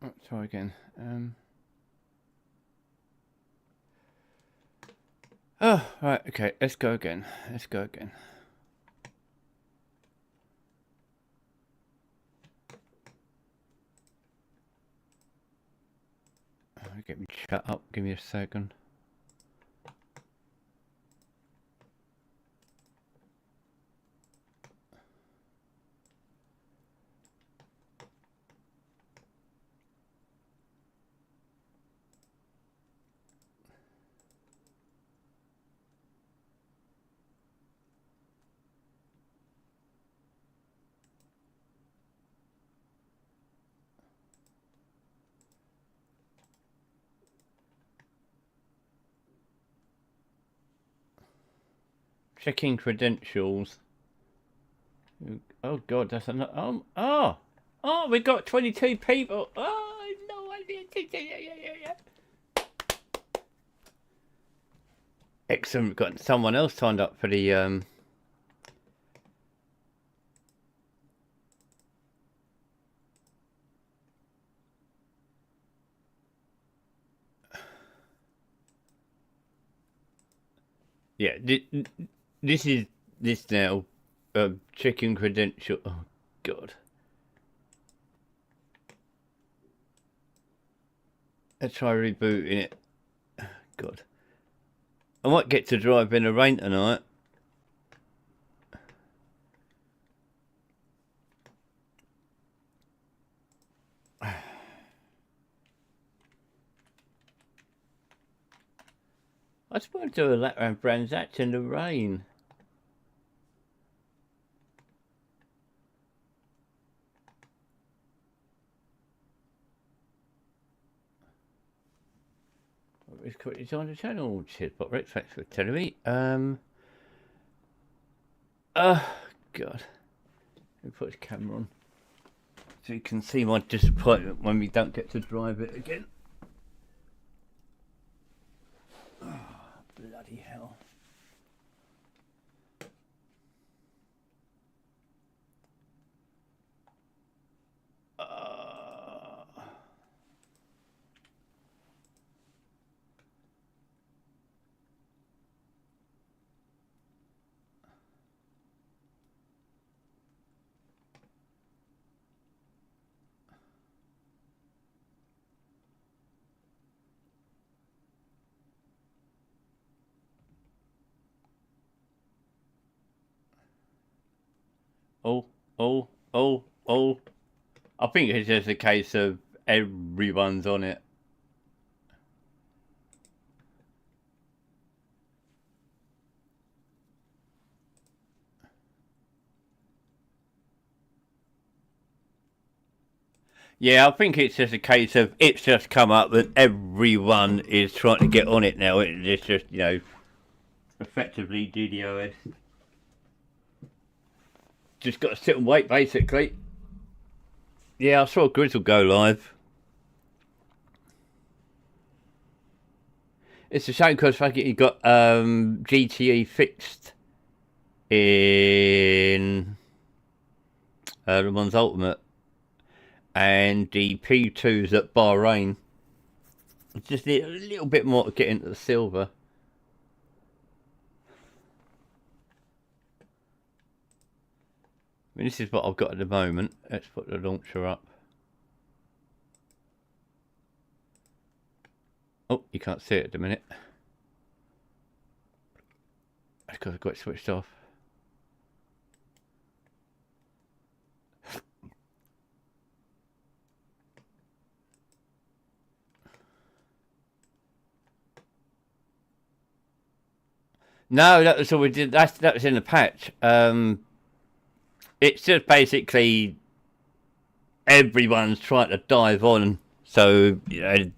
Let's try again. Oh, right, okay, let's go again. Let's go again. Get me shut up, give me a second. Checking credentials. Oh god, that's another. Oh, we got 22 people. Oh, no idea. Excellent. We've got someone else signed up for the yeah. This is this now. Checking credential. Oh god. Let's try rebooting it. God. I might get to drive in the rain tonight. I suppose do a lap around Brands Hatch in the rain. It's on the channel. Cheers, Bob Rex. Thanks for telling me. Oh god. Let me put the camera on so you can see my disappointment when we don't get to drive it again. Oh, bloody hell. Oh. I think it's just a case of everyone's on it. Yeah, I think it's just a case of it's just come up that everyone is trying to get on it now. It's just, you know, effectively DDoS. Just got to sit and wait, basically. Yeah, I saw Grizzle go live. It's a shame because he got GTE fixed in Le Mans Ultimate, and the P2s at Bahrain. Just need a little bit more to get into the silver. I mean, this is what I've got at the moment. Let's put the launcher up. Oh, you can't see it at the minute. That's because I've got it switched off. No, that was all we did. That was in the patch. It's just basically everyone's trying to dive on, so you know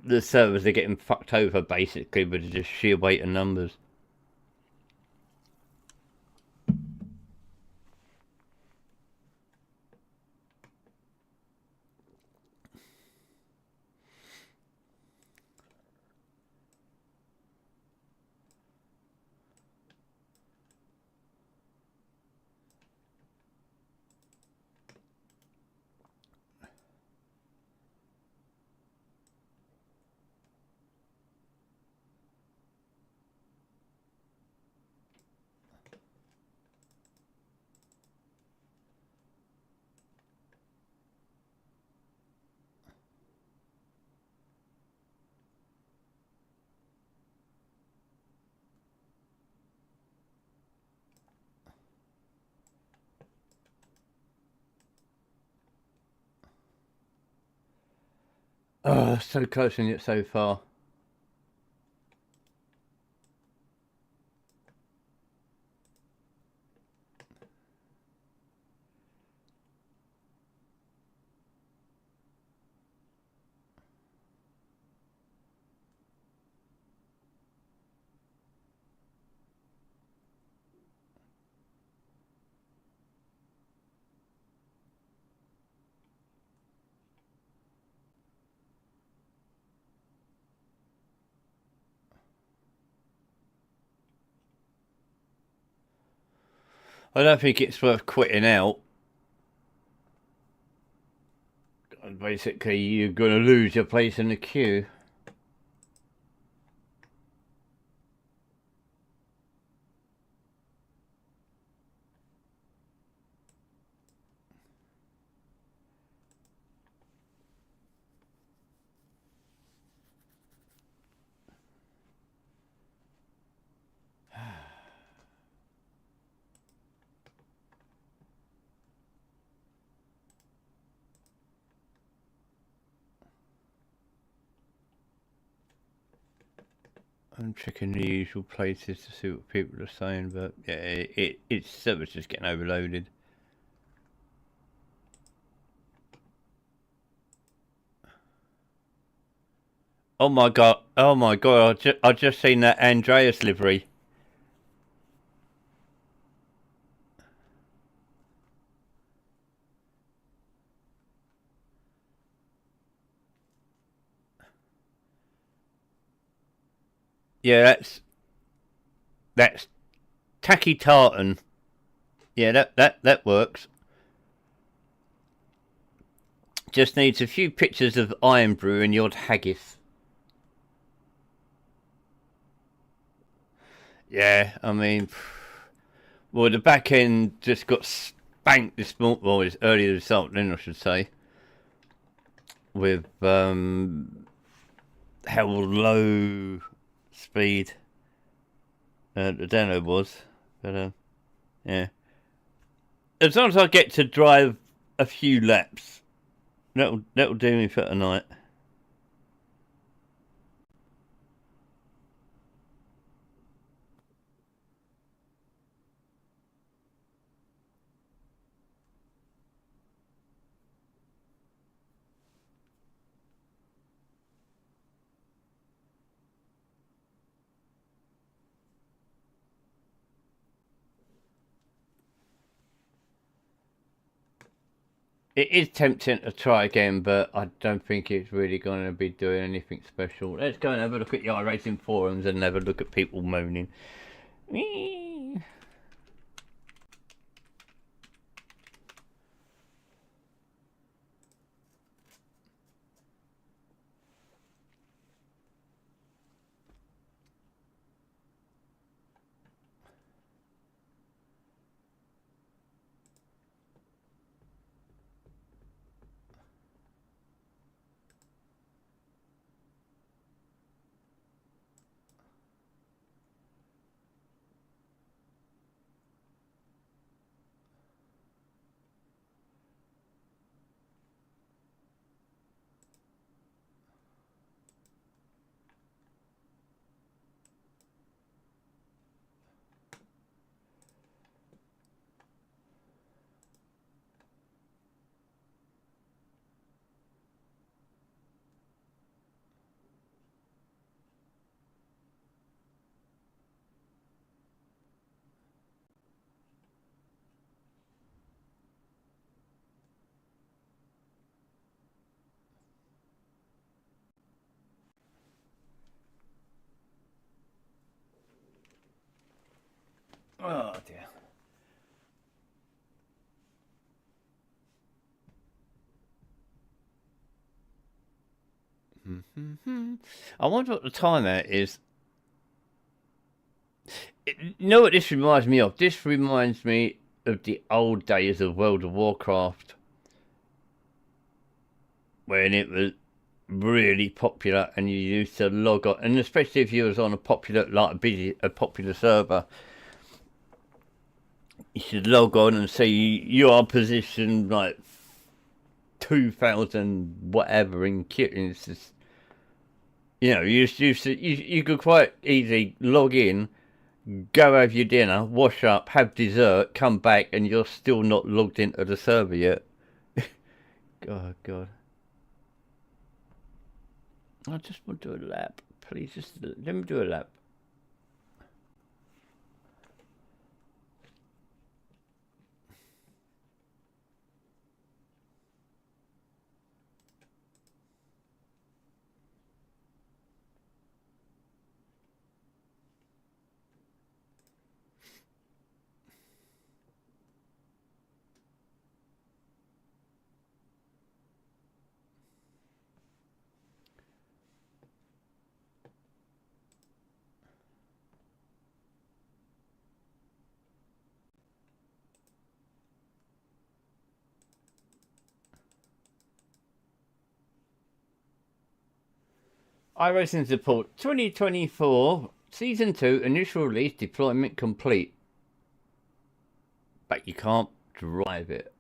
the servers are getting fucked over basically with just sheer weight of numbers. Oh, so close and yet so far. I don't think it's worth quitting out. Basically, you're going to lose your place in the queue. I'm checking the usual places to see what people are saying, but yeah, its server's just getting overloaded. Oh my god! Oh my god! I just seen that Andreas livery. Yeah, that's tacky tartan. Yeah, that works. Just needs a few pictures of Iron Brew and the odd haggis. Yeah, I mean, well, the back end just got spanked this morning, well, it's earlier this afternoon, I should say, with how low speed the demo was. But yeah, as long as I get to drive a few laps, that'll do me for tonight. It is tempting to try again, but I don't think it's really going to be doing anything special. Let's go and have a look at the iRacing forums and have a look at people moaning. Oh dear. I wonder what the timer is. You know what this reminds me of? This reminds me of the old days of World of Warcraft, when it was really popular and you used to log on, and especially if you was on a popular, like a popular server, you should log on and see you are positioned like 2,000 whatever in kit, and it's just, you know, you could quite easily log in, go have your dinner, wash up, have dessert, come back, and you're still not logged into the server yet. Oh God. I just want to do a lap. Please, just let me do a lap. iRacing support 2024 Season 2 initial release deployment complete. But you can't drive it.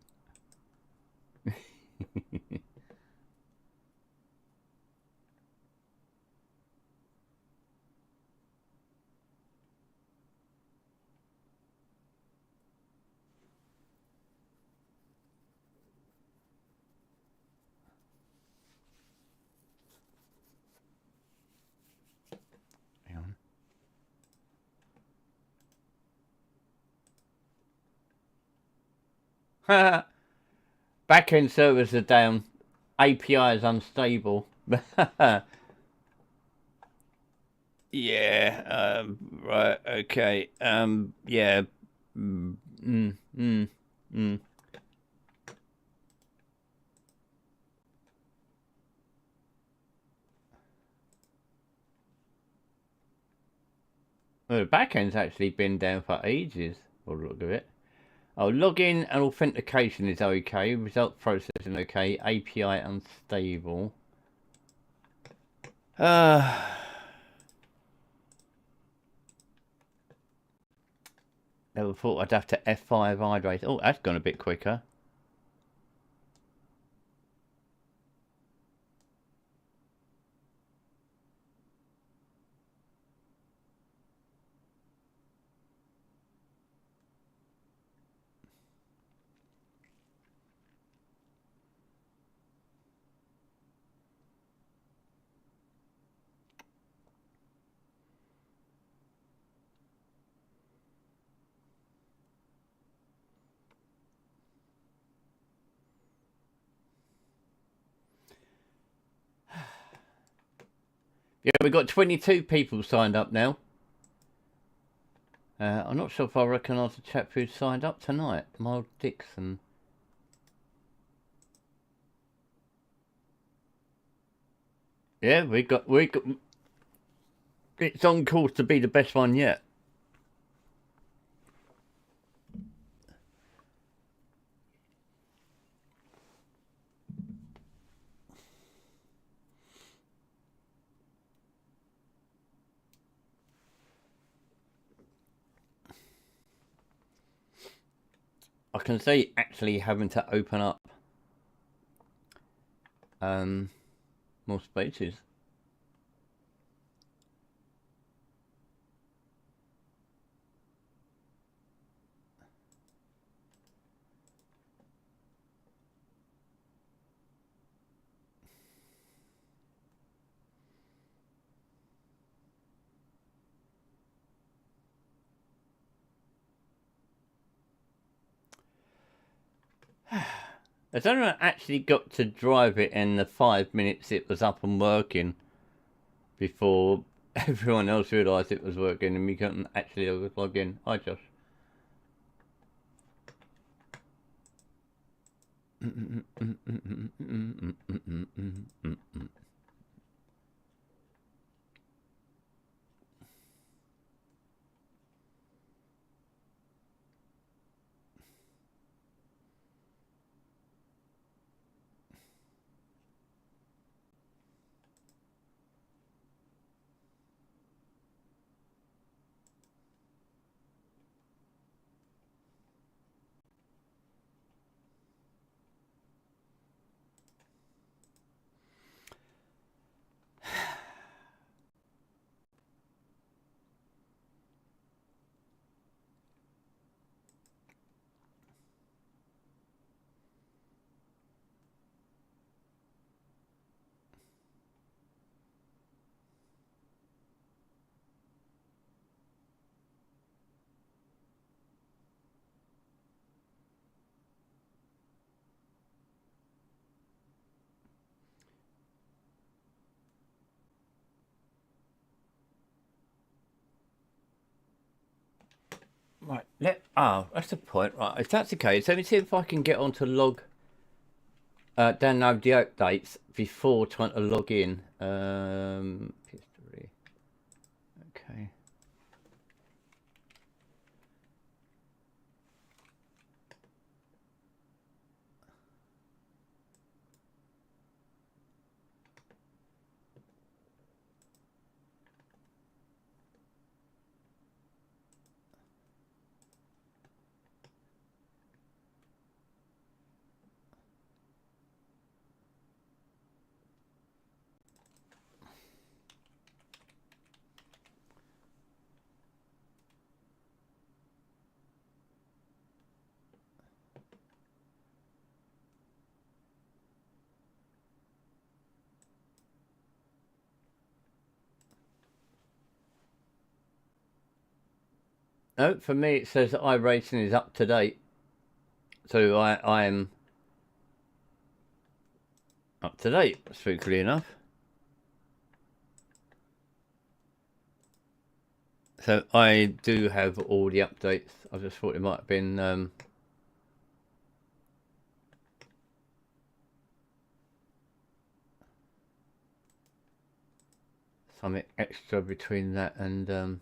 Backend servers are down. API is unstable. Yeah. Right. Okay. Yeah. Mm, mm, mm, mm. Well, the backend's actually been down for ages. By the look of it. Oh, login and authentication is okay. Result processing okay. API unstable. Never thought I'd have to F5 iRacing. Oh, that's gone a bit quicker. Yeah, we've got 22 people signed up now. I'm not sure if I recognise the chap who signed up tonight. Miles Dixon. Yeah, we got. It's on course to be the best one yet. I can see actually having to open up more spaces. I don't know. I actually got to drive it in the 5 minutes it was up and working before everyone else realised it was working and we couldn't actually log in. Hi, Josh. Right, that's the point. Right, if that's the case, let me see if I can get onto log, download the updates before trying to log in. History. Okay. No, for me it says that iRacing is up to date. So I'm up to date, spookily enough. So I do have all the updates. I just thought it might have been something extra between that and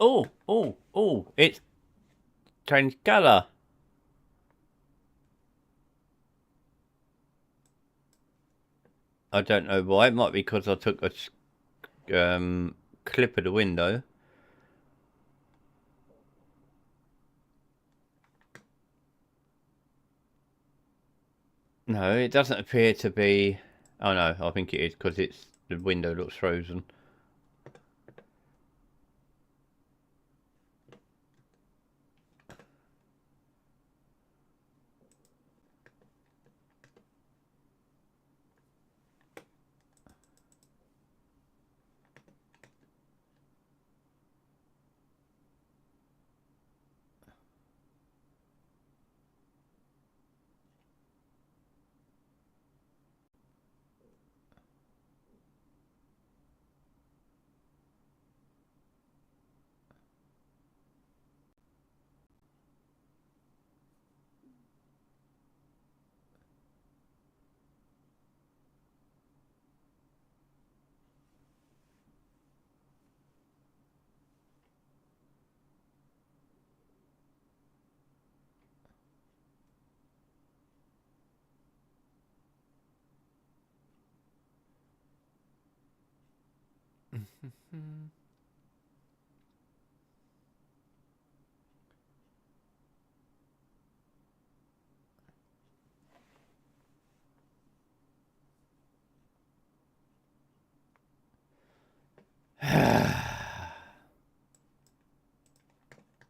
oh, it's changed colour. I don't know why. It might be because I took a clip of the window. No, it doesn't appear to be. Oh no, I think it is because the window looks frozen.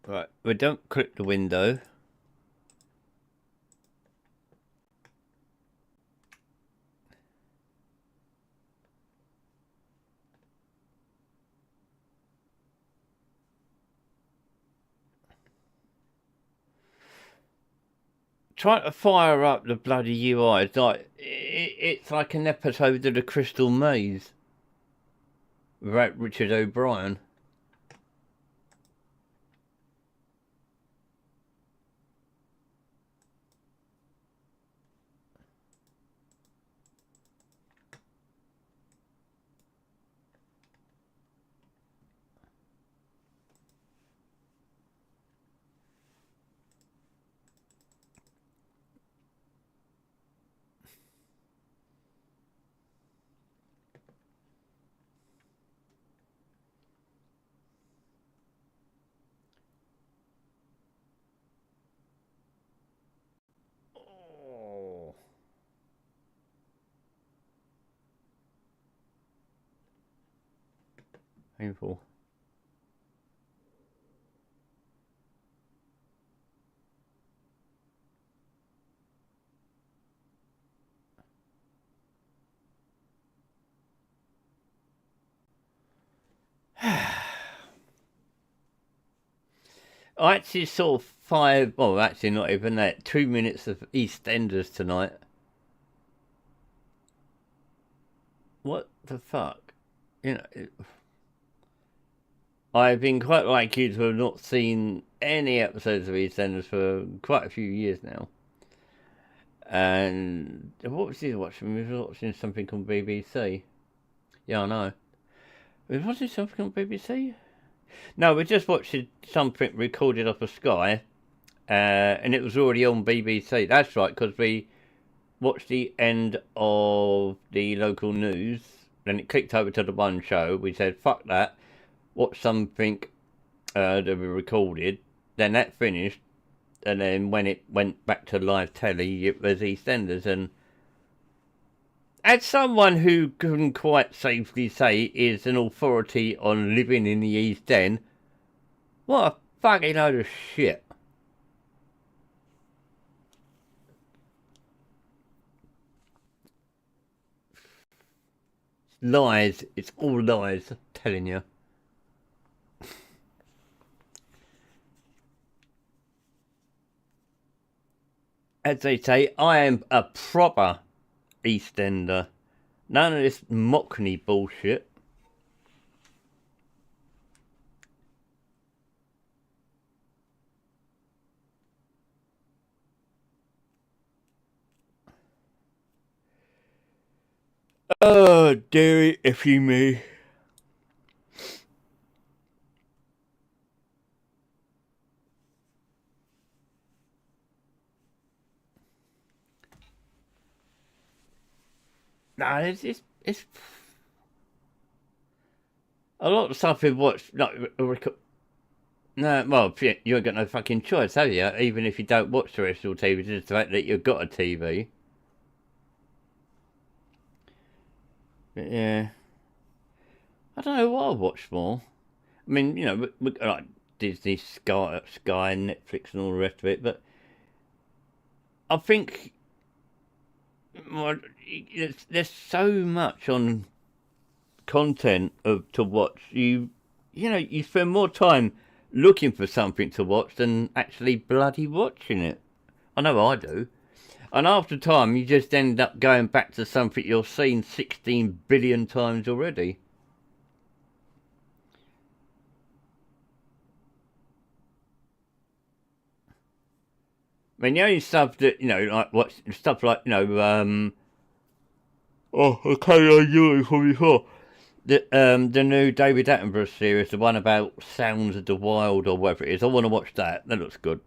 Right, we don't click the window. trying to fire up the bloody UI. It's like an episode of the Crystal Maze without Richard O'Brien. Oh. Painful. I actually saw actually not even that, 2 minutes of EastEnders tonight. What the fuck? You know, I've been quite like you to have not seen any episodes of EastEnders for quite a few years now. And what was he watching? We were watching something on BBC. Yeah, I know. We were watching something on BBC? No, we just watched something recorded off of Sky, and it was already on BBC. That's right, because we watched the end of the local news, then it clicked over to the one show. We said, fuck that, watch something that we recorded. Then that finished, and then when it went back to live telly, it was EastEnders. And as someone who can quite safely say is an authority on living in the East End, what a fucking load of shit. Lies. It's all lies, I'm telling you. As they say, I am a proper EastEnder. None of this Mockney bullshit. Oh, dearie, if you may. No, it's a lot of stuff we've watched. No, well, you ain't got no fucking choice, have you? Even if you don't watch terrestrial TV, just the fact that you've got a TV. But yeah, I don't know what I watch more. I mean, you know, like Disney, Sky, Netflix, and all the rest of it. But I think there's so much on content to watch. You know, you spend more time looking for something to watch than actually bloody watching it. I know I do. And after time, you just end up going back to something you've seen 16 billion times already. I mean, the only stuff that, you know, like what stuff like, you know, okay, I knew it from before. The new David Attenborough series, the one about Sounds of the Wild or whatever it is. I want to watch that. That looks good.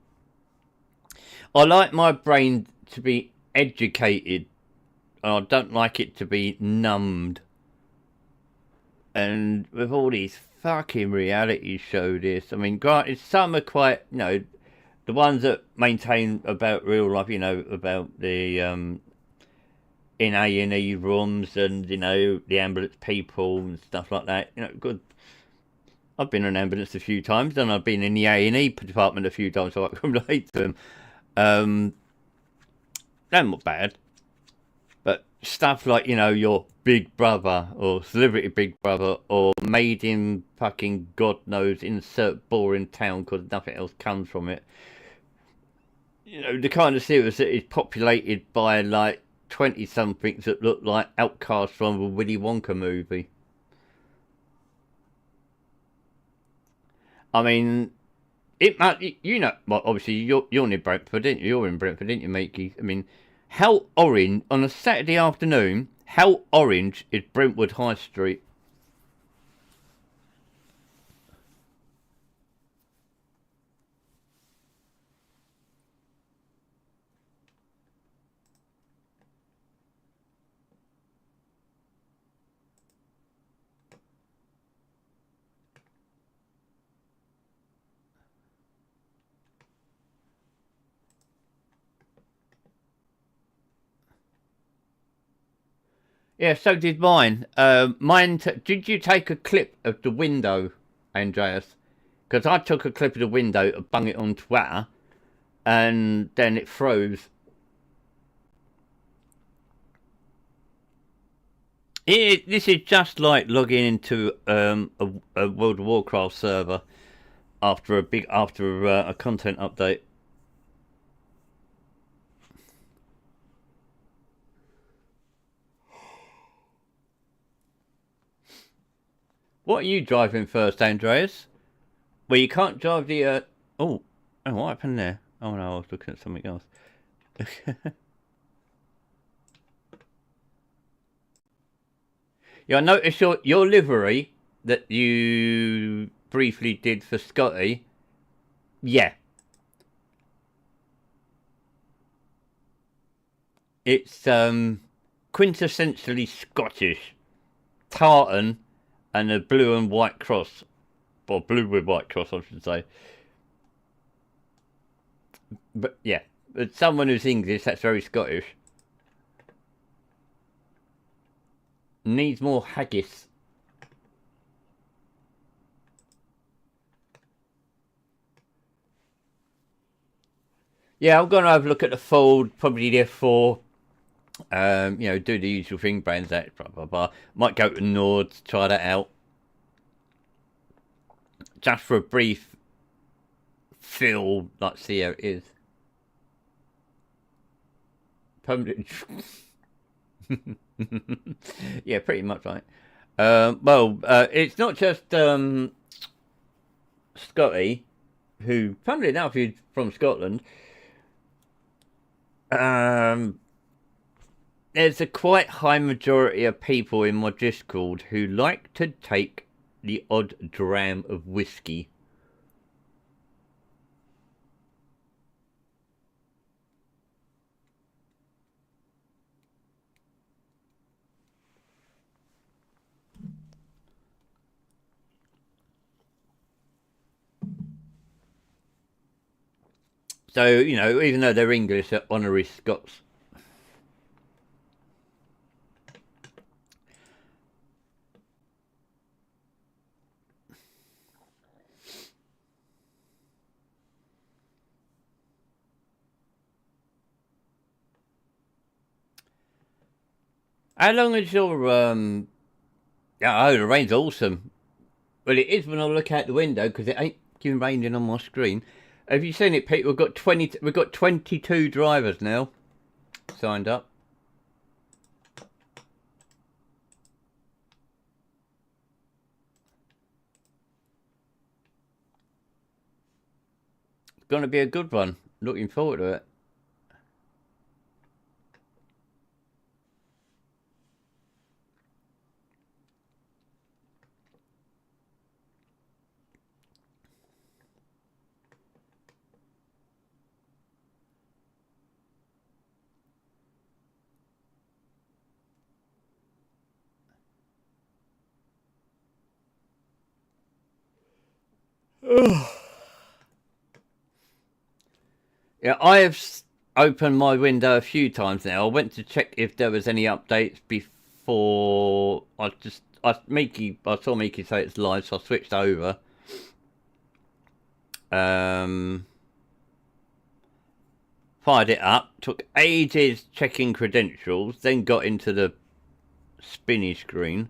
I like my brain to be educated, and I don't like it to be numbed. And with all these fucking reality shows, I mean, granted, some are quite, you know, the ones that maintain about real life, you know, about the in A&E rooms and, you know, the ambulance people and stuff like that. You know, good. I've been in an ambulance a few times, and I've been in the A&E department a few times, so I can relate to them. They're not bad. But stuff like, you know, your Big Brother or Celebrity Big Brother or Made in fucking God knows insert boring town because nothing else comes from it. you know, the kind of series that is populated by like 20 somethings that look like outcasts from a Willy Wonka movie. I mean, it might, you know, well, obviously you're in Brentford, didn't you? You're in Brentford, didn't you, Makey? I mean, how orange on a Saturday afternoon? How orange is Brentwood High Street? Yeah, so did mine. Did you take a clip of the window, Andreas? Because I took a clip of the window and bung it on Twitter, and then it froze. This is just like logging into a World of Warcraft server after a content update. What are you driving first, Andreas? Well, you can't drive the. Oh, what happened there? Oh no, I was looking at something else. Yeah, I noticed your livery that you briefly did for Scotty. Yeah, it's quintessentially Scottish. Tartan and a blue and white cross. Or blue with white cross, I should say. But yeah, but someone who's English, that's very Scottish. Needs more haggis. Yeah, I'm going to have a look at the Ford, probably the F4. You know, do the usual thing, brands that, blah, blah, blah. Might go to Nords, try that out. Just for a brief feel, like, see how it is. Permanent. Yeah, pretty much right. It's not just Scotty, who, funnily enough, is from Scotland. Um, there's a quite high majority of people in my Discord who like to take the odd dram of whiskey. So, you know, even though they're English, they're honorary Scots. How long is your Yeah, oh, the rain's awesome. Well, it is when I look out the window because it ain't giving raining on my screen. Have you seen it, Pete? We've got 22 drivers now signed up. It's going to be a good one. Looking forward to it. Yeah, I have opened my window a few times now. I went to check if there was any updates before. I saw Miki say it's live, so I switched over. Fired it up. Took ages checking credentials. Then got into the spinny screen.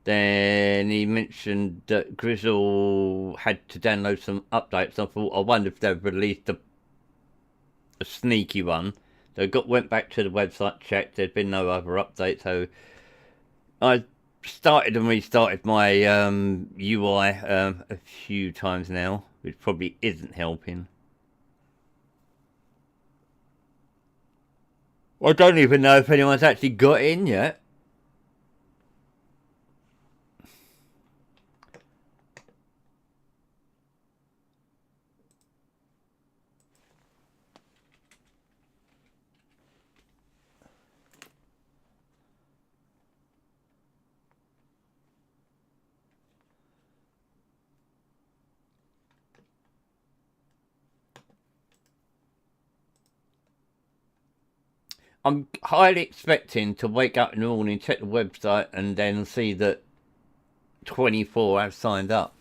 Then he mentioned that Grizzle had to download some updates. I thought, I wonder if they've released a sneaky one. So went back to the website, checked. There'd been no other update, so I started and restarted my UI a few times now, which probably isn't helping. I don't even know if anyone's actually got in yet. I'm highly expecting to wake up in the morning, check the website, and then see that 24 have signed up.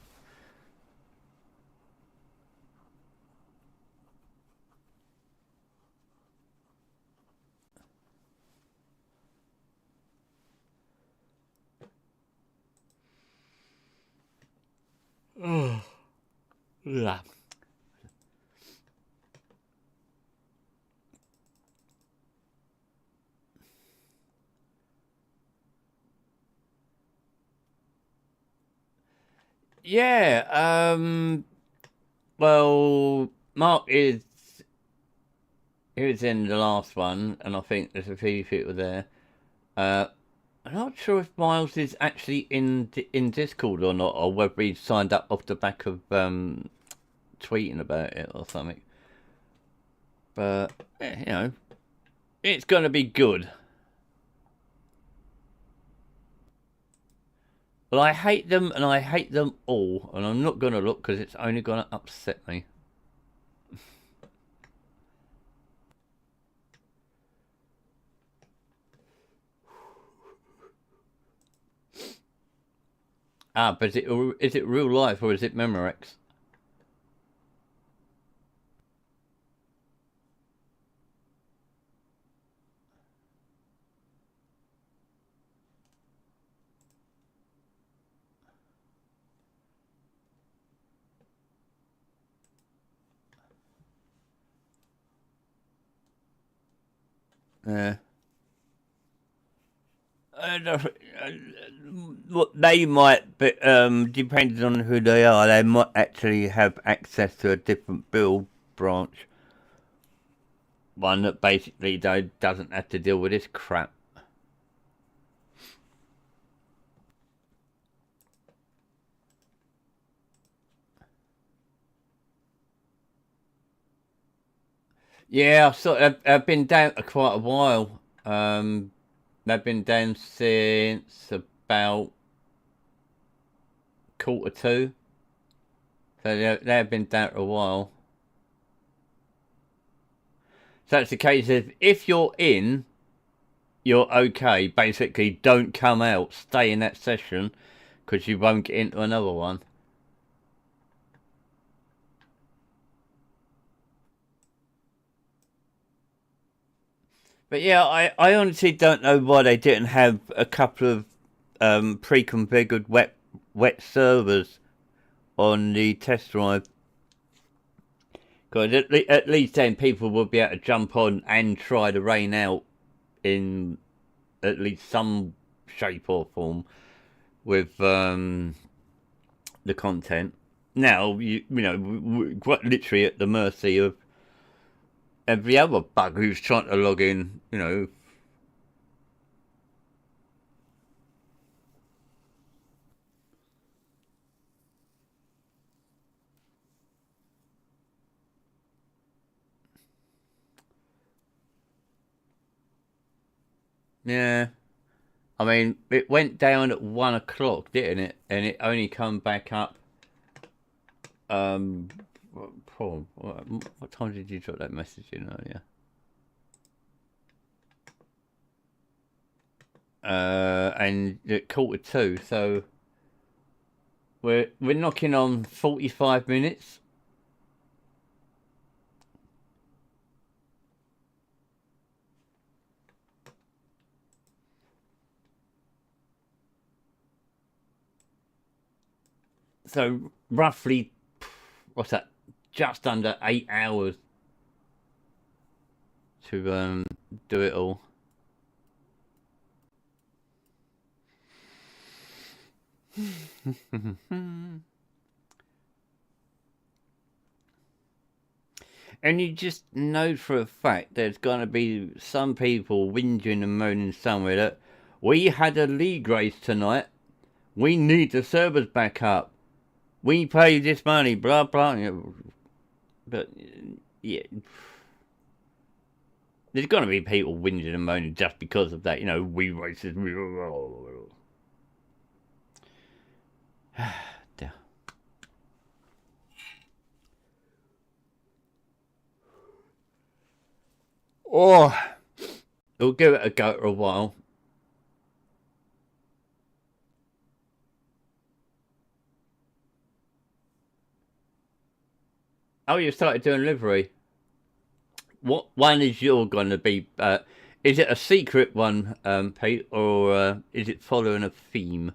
Yeah. Yeah, well, Mark is he was in the last one, and I think there's a few people there. I'm not sure if Miles is actually in Discord or not, or whether he signed up off the back of tweeting about it or something. But you know, it's going to be good. Well, I hate them, and I hate them all, and I'm not going to look because it's only going to upset me. But is it real life or is it Memorex? Yeah. What they might, but depending on who they are, they might actually have access to a different build branch. One that basically doesn't have to deal with this crap. Yeah, I've been down for quite a while. They've been down since about 1:45. So they've been down for a while. So it's the case of if you're in, you're okay. Basically, don't come out. Stay in that session because you won't get into another one. But yeah, I honestly don't know why they didn't have a couple of pre-configured wet servers on the test drive. Because at least then people will be able to jump on and try the rain out in at least some shape or form with the content. Now we're quite literally at the mercy of every other bug who's trying to log in. Yeah. I mean, it went down at 1 o'clock, didn't it? And it only come back up. Paul, what time did you drop that message in earlier? And at 1:45, so we're knocking on 45 minutes. So roughly, what's that? Just under 8 hours. to do it all. And you just know for a fact there's going to be some people whinging and moaning somewhere that we had a league race tonight. We need the servers back up. We pay this money, blah, blah. But, yeah. There's going to be people whinging and moaning just because of that. You know, we races. Oh, we'll give it a go for a while. Oh, you started doing livery. What one is you're going to be? Is it a secret one, Pete, or is it following a theme?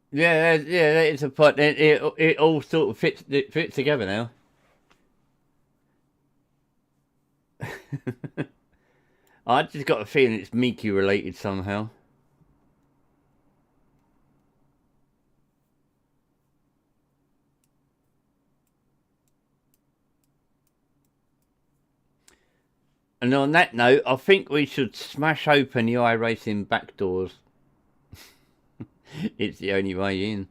Yeah, yeah, it's a pot. It all sort of fits together now. I just got a feeling it's Mickey related somehow. And on that note, I think we should smash open the iRacing back doors. It's the only way in.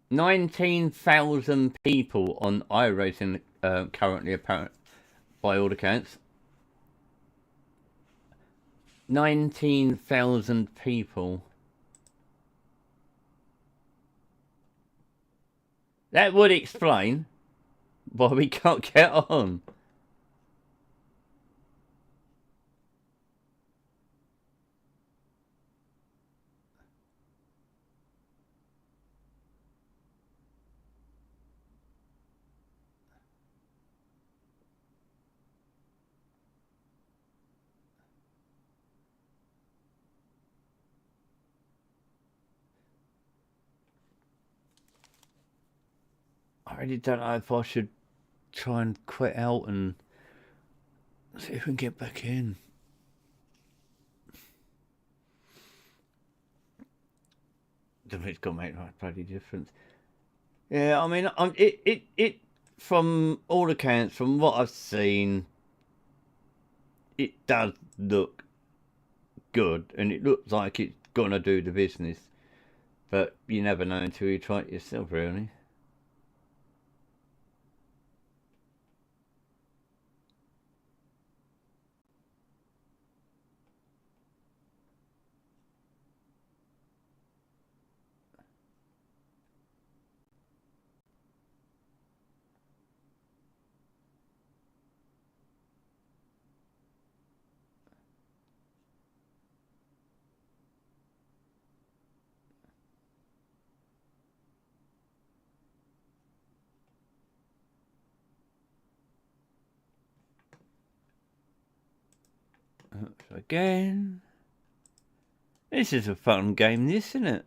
19,000 people on iRacing currently, apparent by all accounts. 19,000 people. That would explain why we can't get on. I really don't know if I should try and quit out and see if we can get back in. I don't think it's going to make a bloody difference. Yeah, I mean, it from all accounts, from what I've seen, it does look good, and it looks like it's gonna do the business. But you never know until you try it yourself, really. Again, this is a fun game, this, isn't it?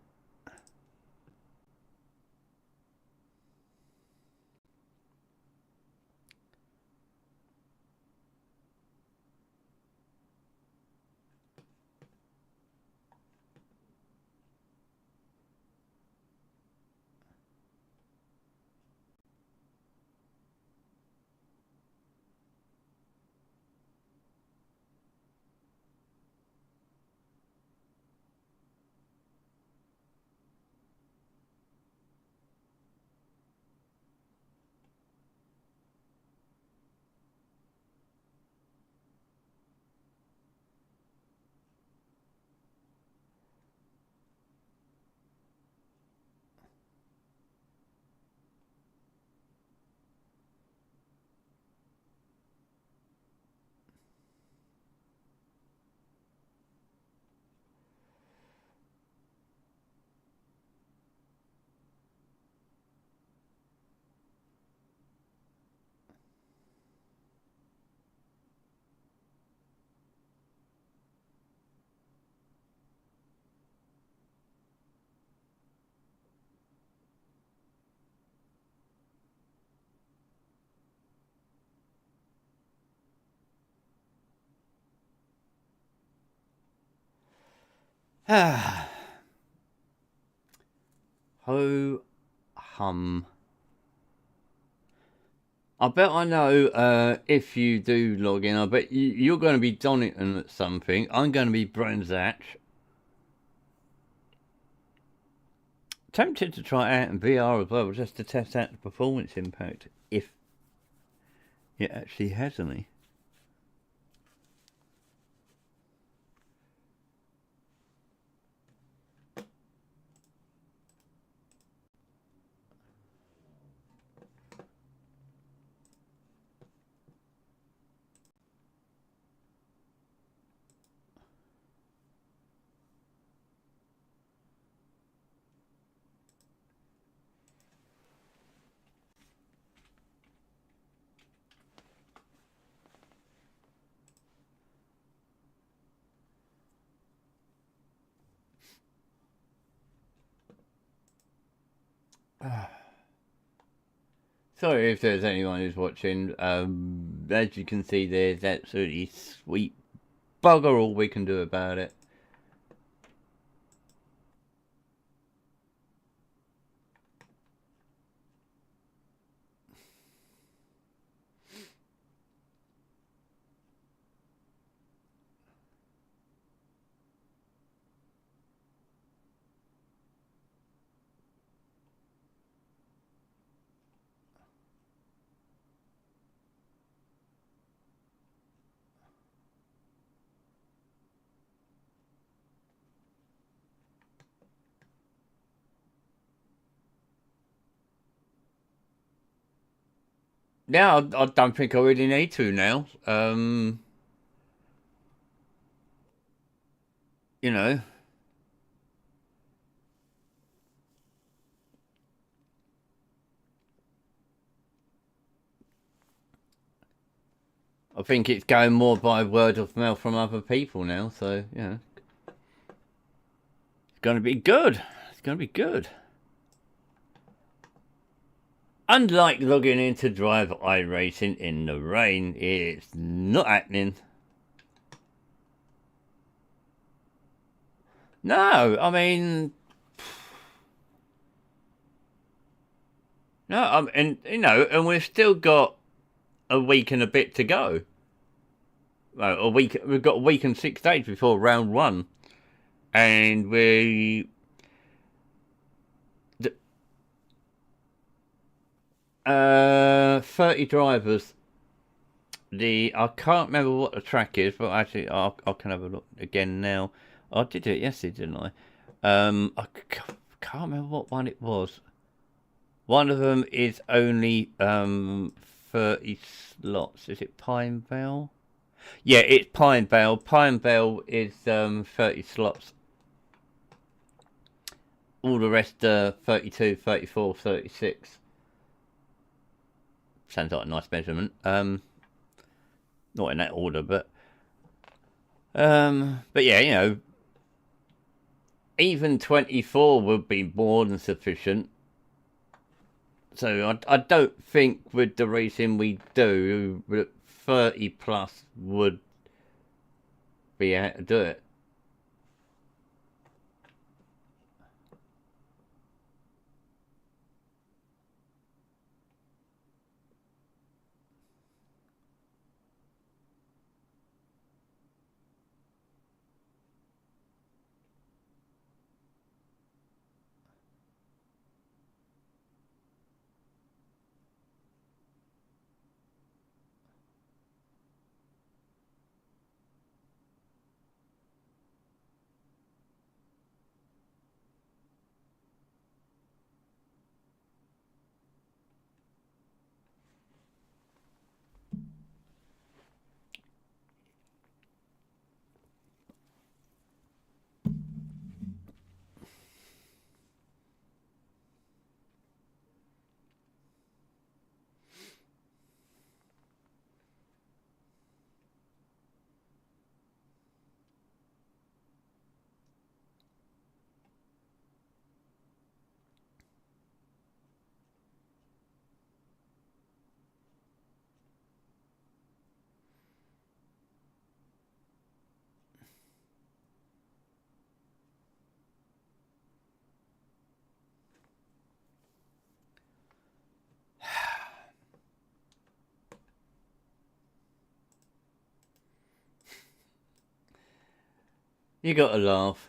Ho hum. I bet I know if you do log in, I bet you're going to be Donington at something. I'm going to be Brands Hatch. Tempted to try it out in VR as well, just to test out the performance impact, if it actually has any. Sorry if there's anyone who's watching. As you can see, there's absolutely sweet bugger all we can do about it. Now, I don't think I really need to now. You know. I think it's going more by word of mouth from other people now, so, you know. It's going to be good. It's going to be good. Unlike logging in to drive iRacing in the rain, it's not happening. No, I mean... No, and you know, and we've still got a week and a bit to go. Well, a week. We've got a week and 6 days before round one, and 30 drivers. I can't remember what the track is, but actually I can have a look again now. I did it yesterday, didn't I? I can't remember what one it was. One of them is only 30 slots. Is it Pine Vale? Yeah, it's Pine Vale. Pine Vale is 30 slots. All the rest are 32, 34, 36. Sounds like a nice measurement. Not in that order, but yeah, you know, even 24 would be more than sufficient. So I don't think with the racing we do, 30 plus would be able to do it. You got to laugh.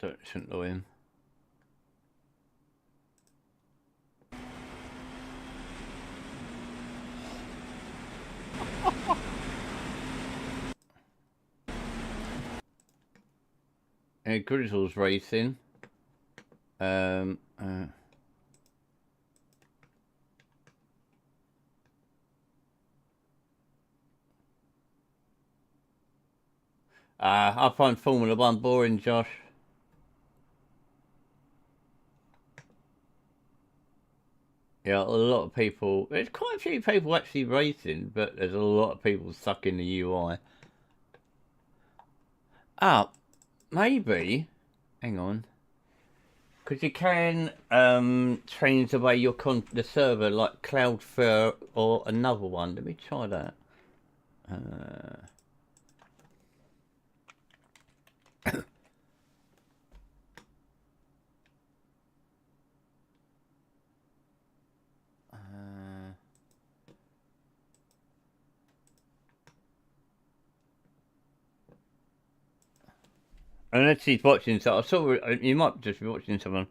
Don't shouldn't know him. Grizzle's racing. I find Formula One boring, Josh. Yeah, a lot of people. There's quite a few people actually racing, but there's a lot of people stuck in the UI. Maybe. Hang on. Because you can change the way your the server, like Cloudflare or another one. Let me try that. Unless he's watching, so I saw you might just be watching someone.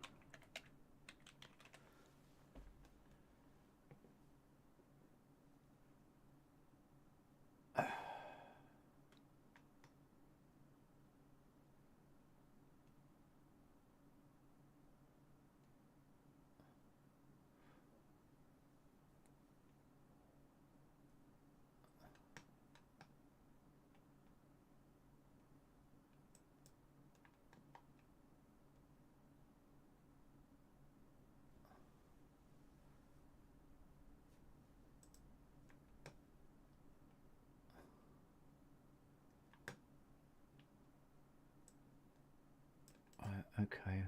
Okay.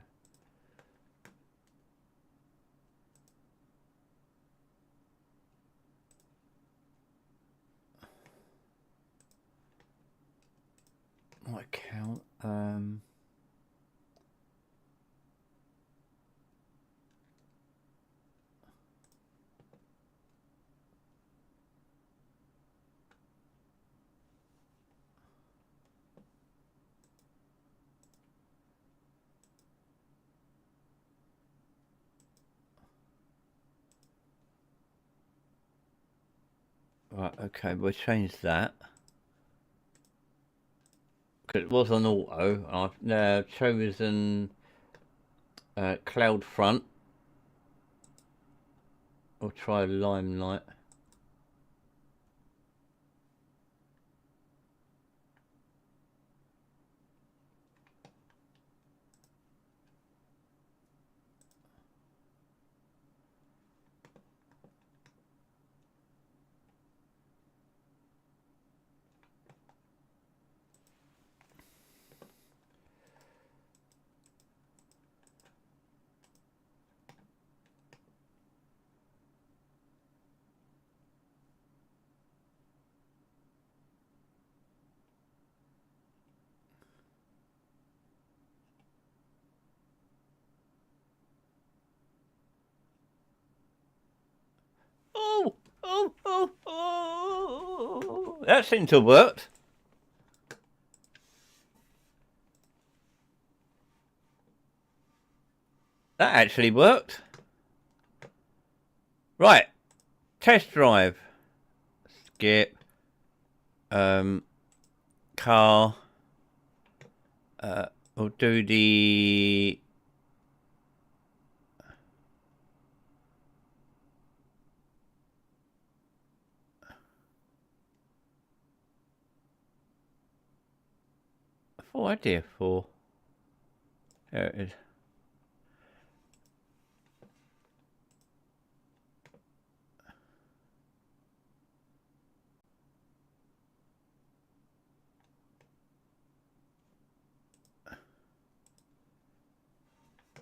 My account. Right. Okay. We'll change that. Because it was on auto. I've now chosen CloudFront. We'll try Limelight. Oh! That seemed to have worked. That actually worked. Right. Test drive. Skip. Car. We'll do the... Oh, idea for... There it is.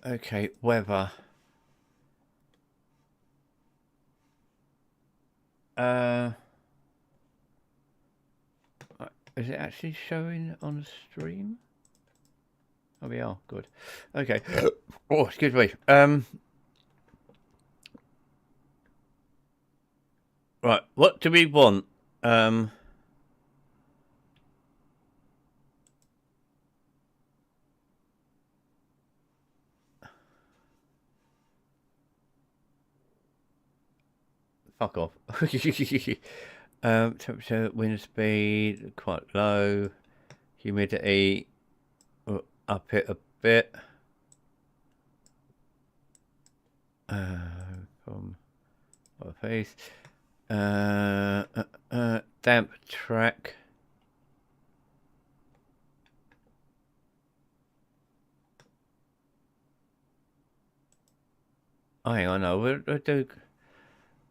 Okay, weather. Is it actually showing on the stream? Oh, we are. Good. Okay. Oh, excuse me. Right. What do we want? Fuck off. Temperature, wind speed, quite low. Humidity, up it a bit. From what face? Damp track. Oh, hang on, no, we'll do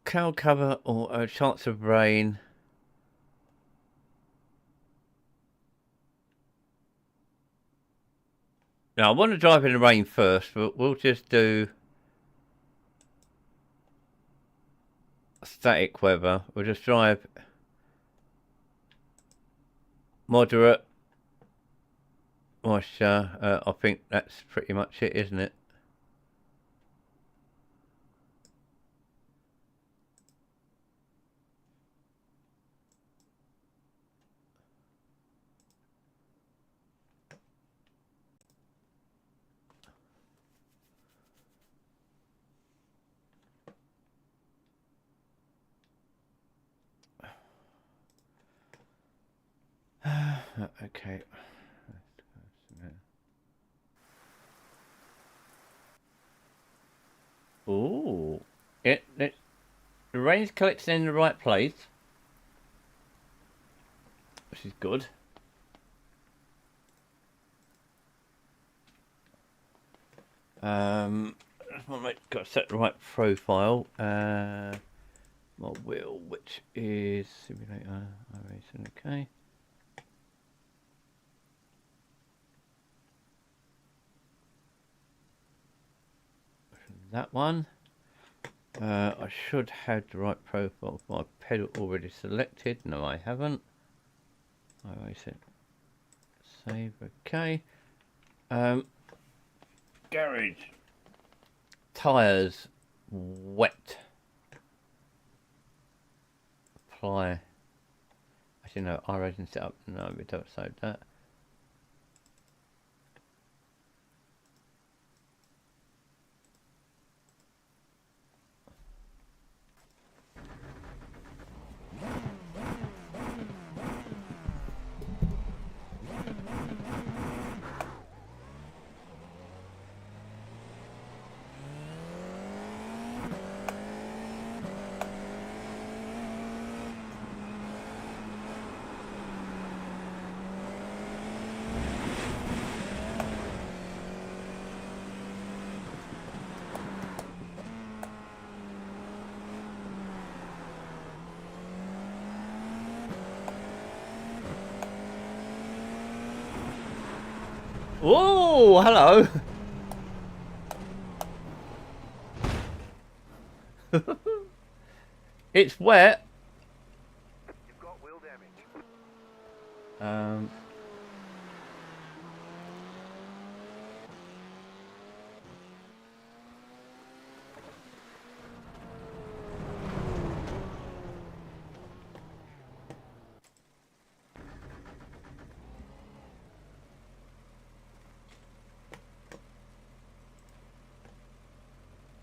cloud cover or a chance of rain. Now, I want to drive in the rain first, but we'll just do static weather. We'll just drive moderate moisture. I think that's pretty much it, isn't it? Okay. Ooh. The rain's collecting in the right place, which is good. Got to set the right profile. My wheel, which is simulator iRacing. Okay. That one. I should have the right profile for my pedal already selected. No, I haven't. iRacing. Save. Okay. Garage. Tires. Wet. Apply. Actually, no. iRacing setup. No, we don't save that. Oh, hello. It's wet. You've got wheel damage.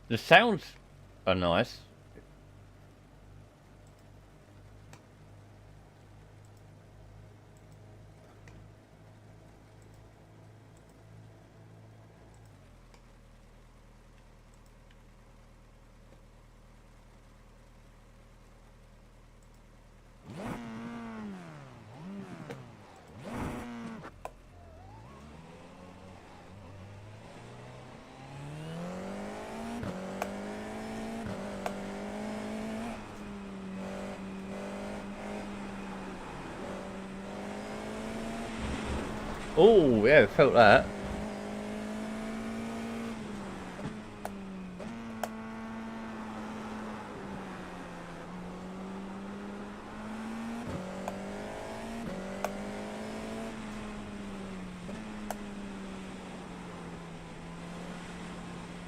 The sounds are nice. Oh, yeah, felt that.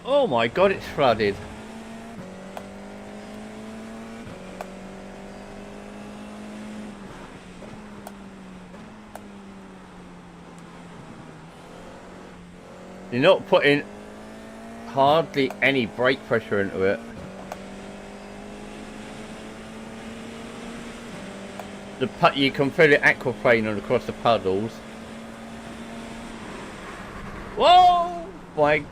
Oh my god, it's flooded. You're not putting hardly any brake pressure into it. You can feel it aquaplaning across the puddles. Whoa! My...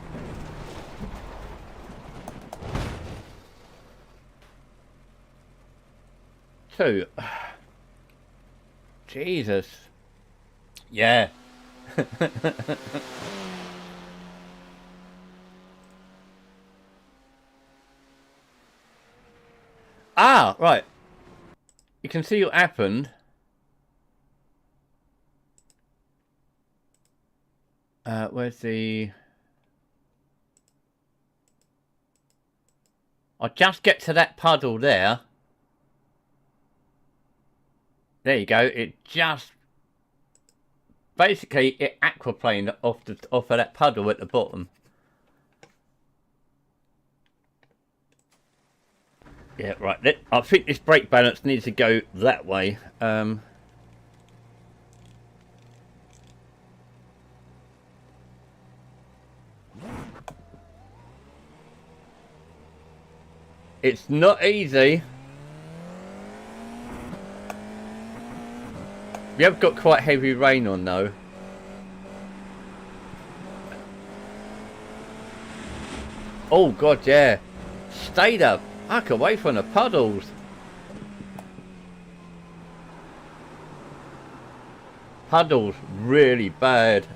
Two. Jesus. Yeah. Ah, right. You can see what happened. Where's the... I'll just get to that puddle there. There you go. It just... Basically, it aquaplaned off of that puddle at the bottom. Yeah, right. I think this brake balance needs to go that way. It's not easy. We have got quite heavy rain on though. Oh god, yeah. Stayed up. Fuck away from the puddles. Puddles really bad.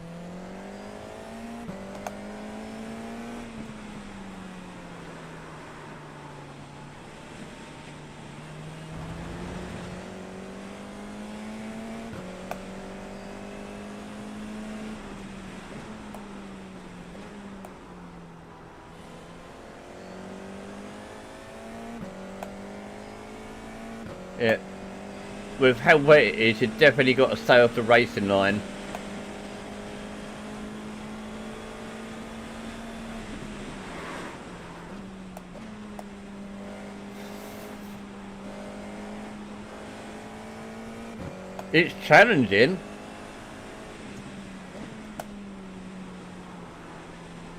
Yeah. With how wet it is, you've definitely got to stay off the racing line. It's challenging.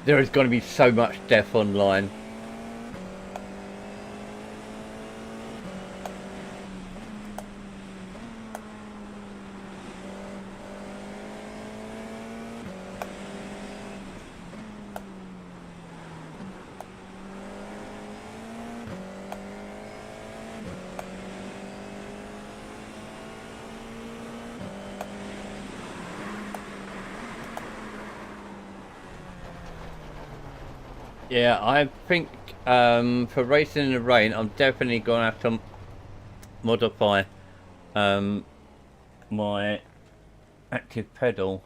There is going to be so much death online. Yeah, I think for racing in the rain, I'm definitely going to have to modify my active pedal.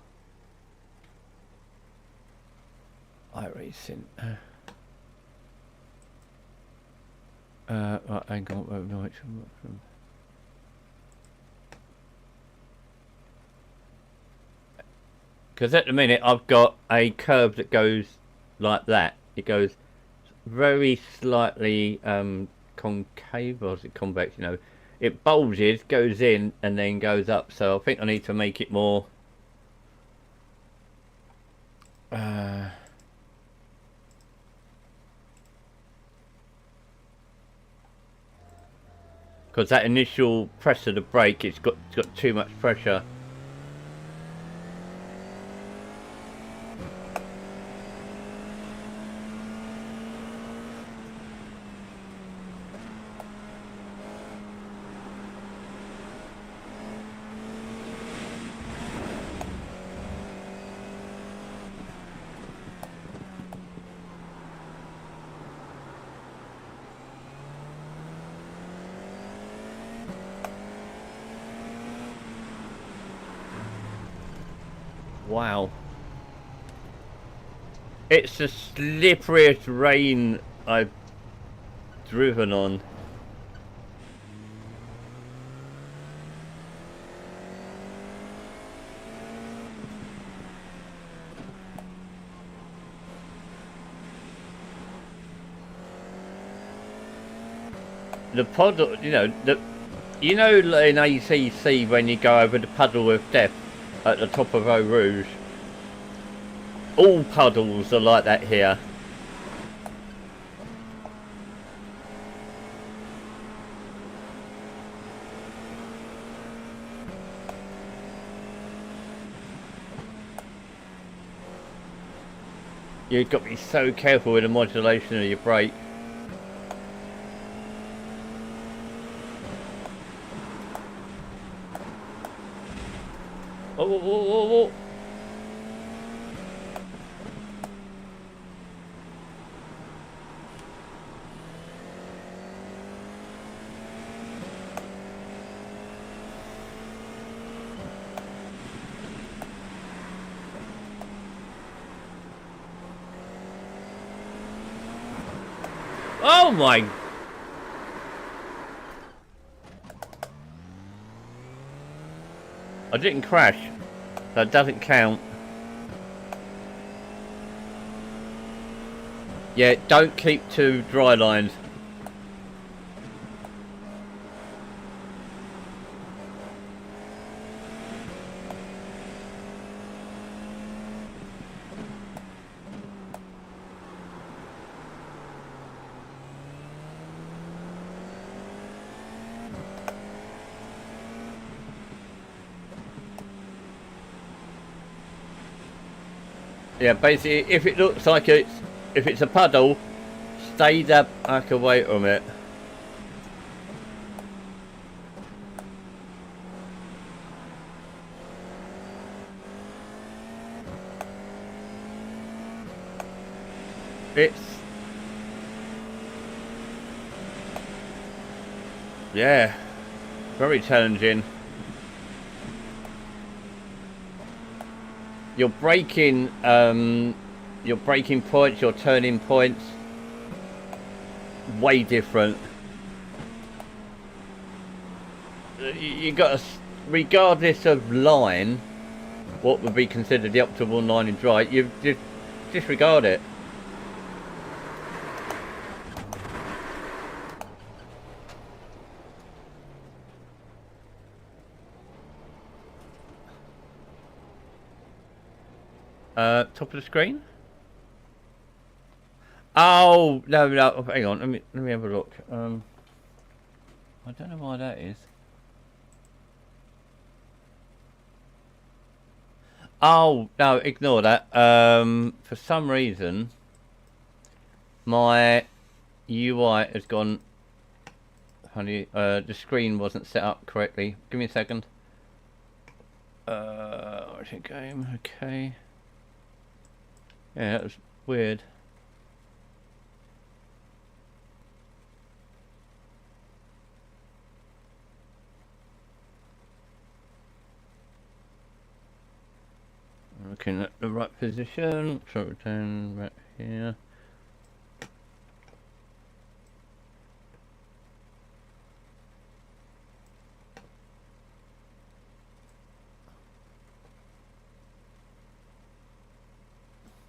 iRacing. Right, hang on, no, because at the minute I've got a curve that goes like that. It goes very slightly concave, or is it convex? You know, it bulges, goes in, and then goes up. So I think I need to make it more. Because that initial press of the brake, it's got too much pressure. Wow. It's the slipperiest rain I've driven on. The puddle, you know, in ACC when you go over the puddle of death at the top of Eau Rouge, All puddles are like that here. You've got to be so careful with the modulation of your brake. Oh, oh, oh, oh, oh. Oh my! I didn't crash. That doesn't count. Yeah, don't keep two dry lines. Yeah, basically, if it looks like if it's a puddle, stay the back away from it. It's... yeah, very challenging. Your braking points, your turning points, way different. You got to, regardless of line, what would be considered the optimal line in dry, you just disregard it. Top of the screen? Oh no, hang on, let me have a look. I don't know why that is. Oh no, ignore that. For some reason my UI has gone, honey, the screen wasn't set up correctly. Give me a second. Origin game, okay. Yeah, that was weird. I'm looking at the right position, so it down right here.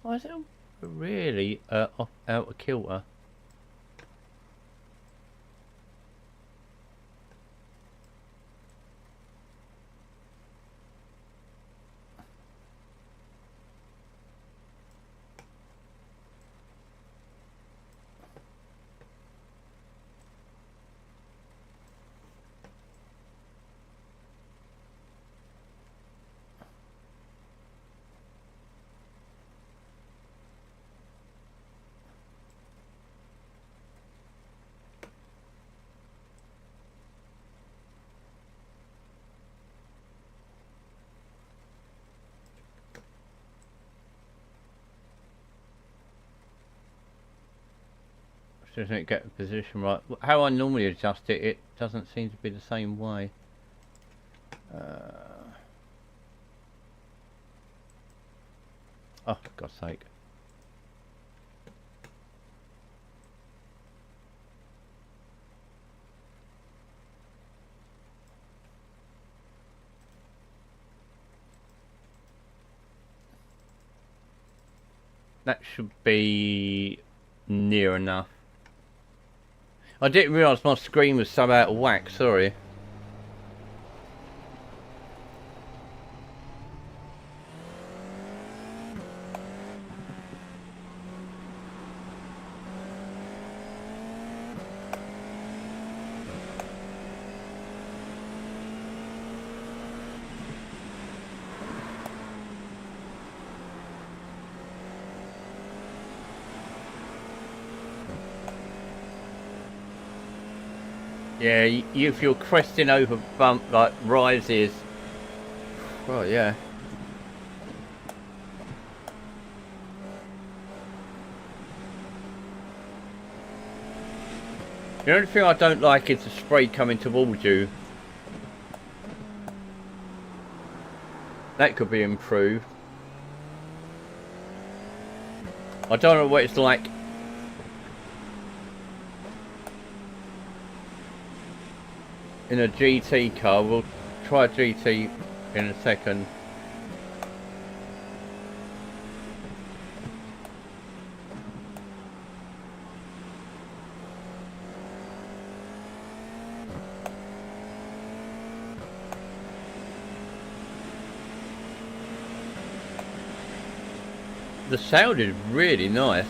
Why is it really off out of kilter? Doesn't get the position right. How I normally adjust it, it doesn't seem to be the same way. Oh, for God's sake. That should be near enough. I didn't realise my screen was so out of whack, sorry. Yeah, if you're cresting over bump like rises, well, yeah. The only thing I don't like is the spray coming towards you. That could be improved. I don't know what it's like in a GT car. We'll try a GT in a second. The sound is really nice.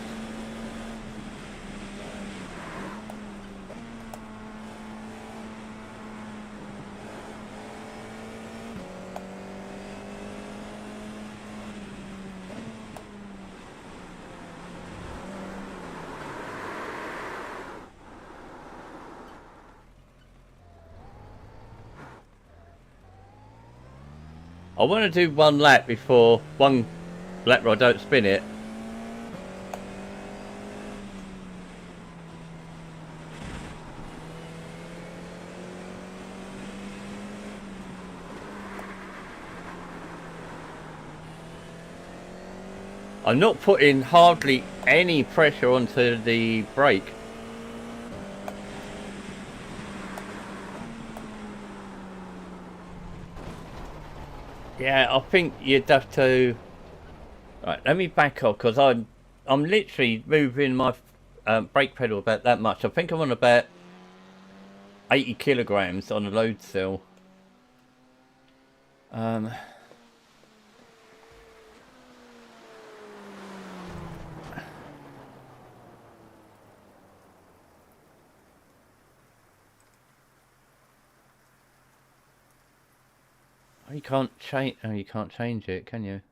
I want to do one lap before one lap where I don't spin it. I'm not putting hardly any pressure onto the brake. Yeah, I think you'd have to. Right, let me back off because I'm literally moving my brake pedal about that much. I think I'm on about 80 kilograms on the load cell. You can't change. Oh, you can't change it, can you?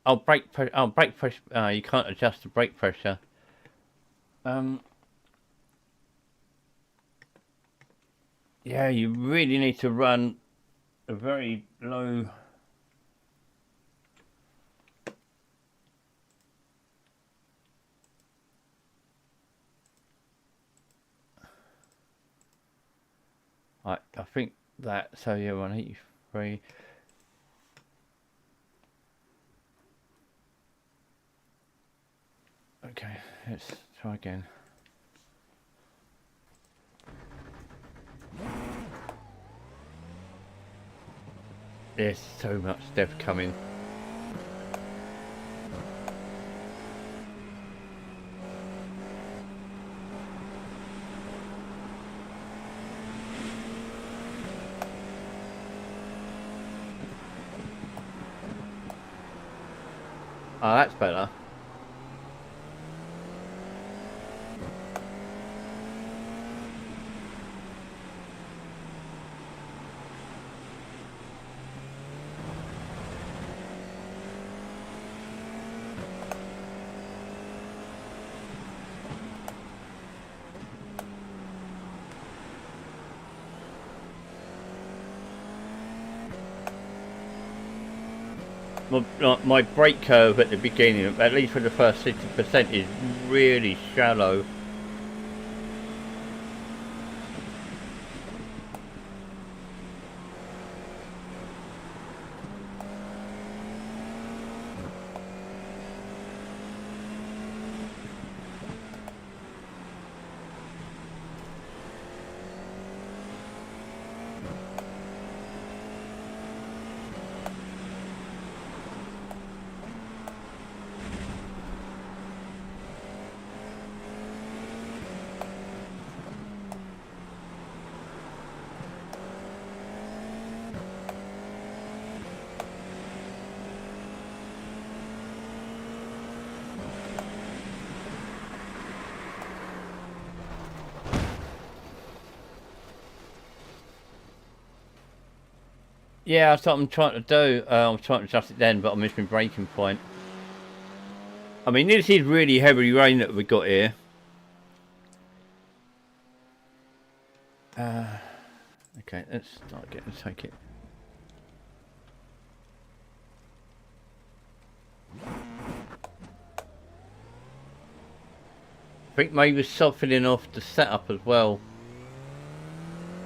Oh, brake pressure. Oh, brake pressure. You can't adjust the brake pressure. Yeah, you really need to run a very low. I think that. So yeah, 183. Okay, let's try again. There's so much depth coming. Oh, that's better. My brake curve at the beginning, at least for the first 60%, is really shallow. Yeah, that's what I'm trying to do. I'm trying to adjust it then, but I missed my braking point. I mean, this is really heavy rain that we got here. Okay, let's start getting take it. I think maybe softening off the setup as well,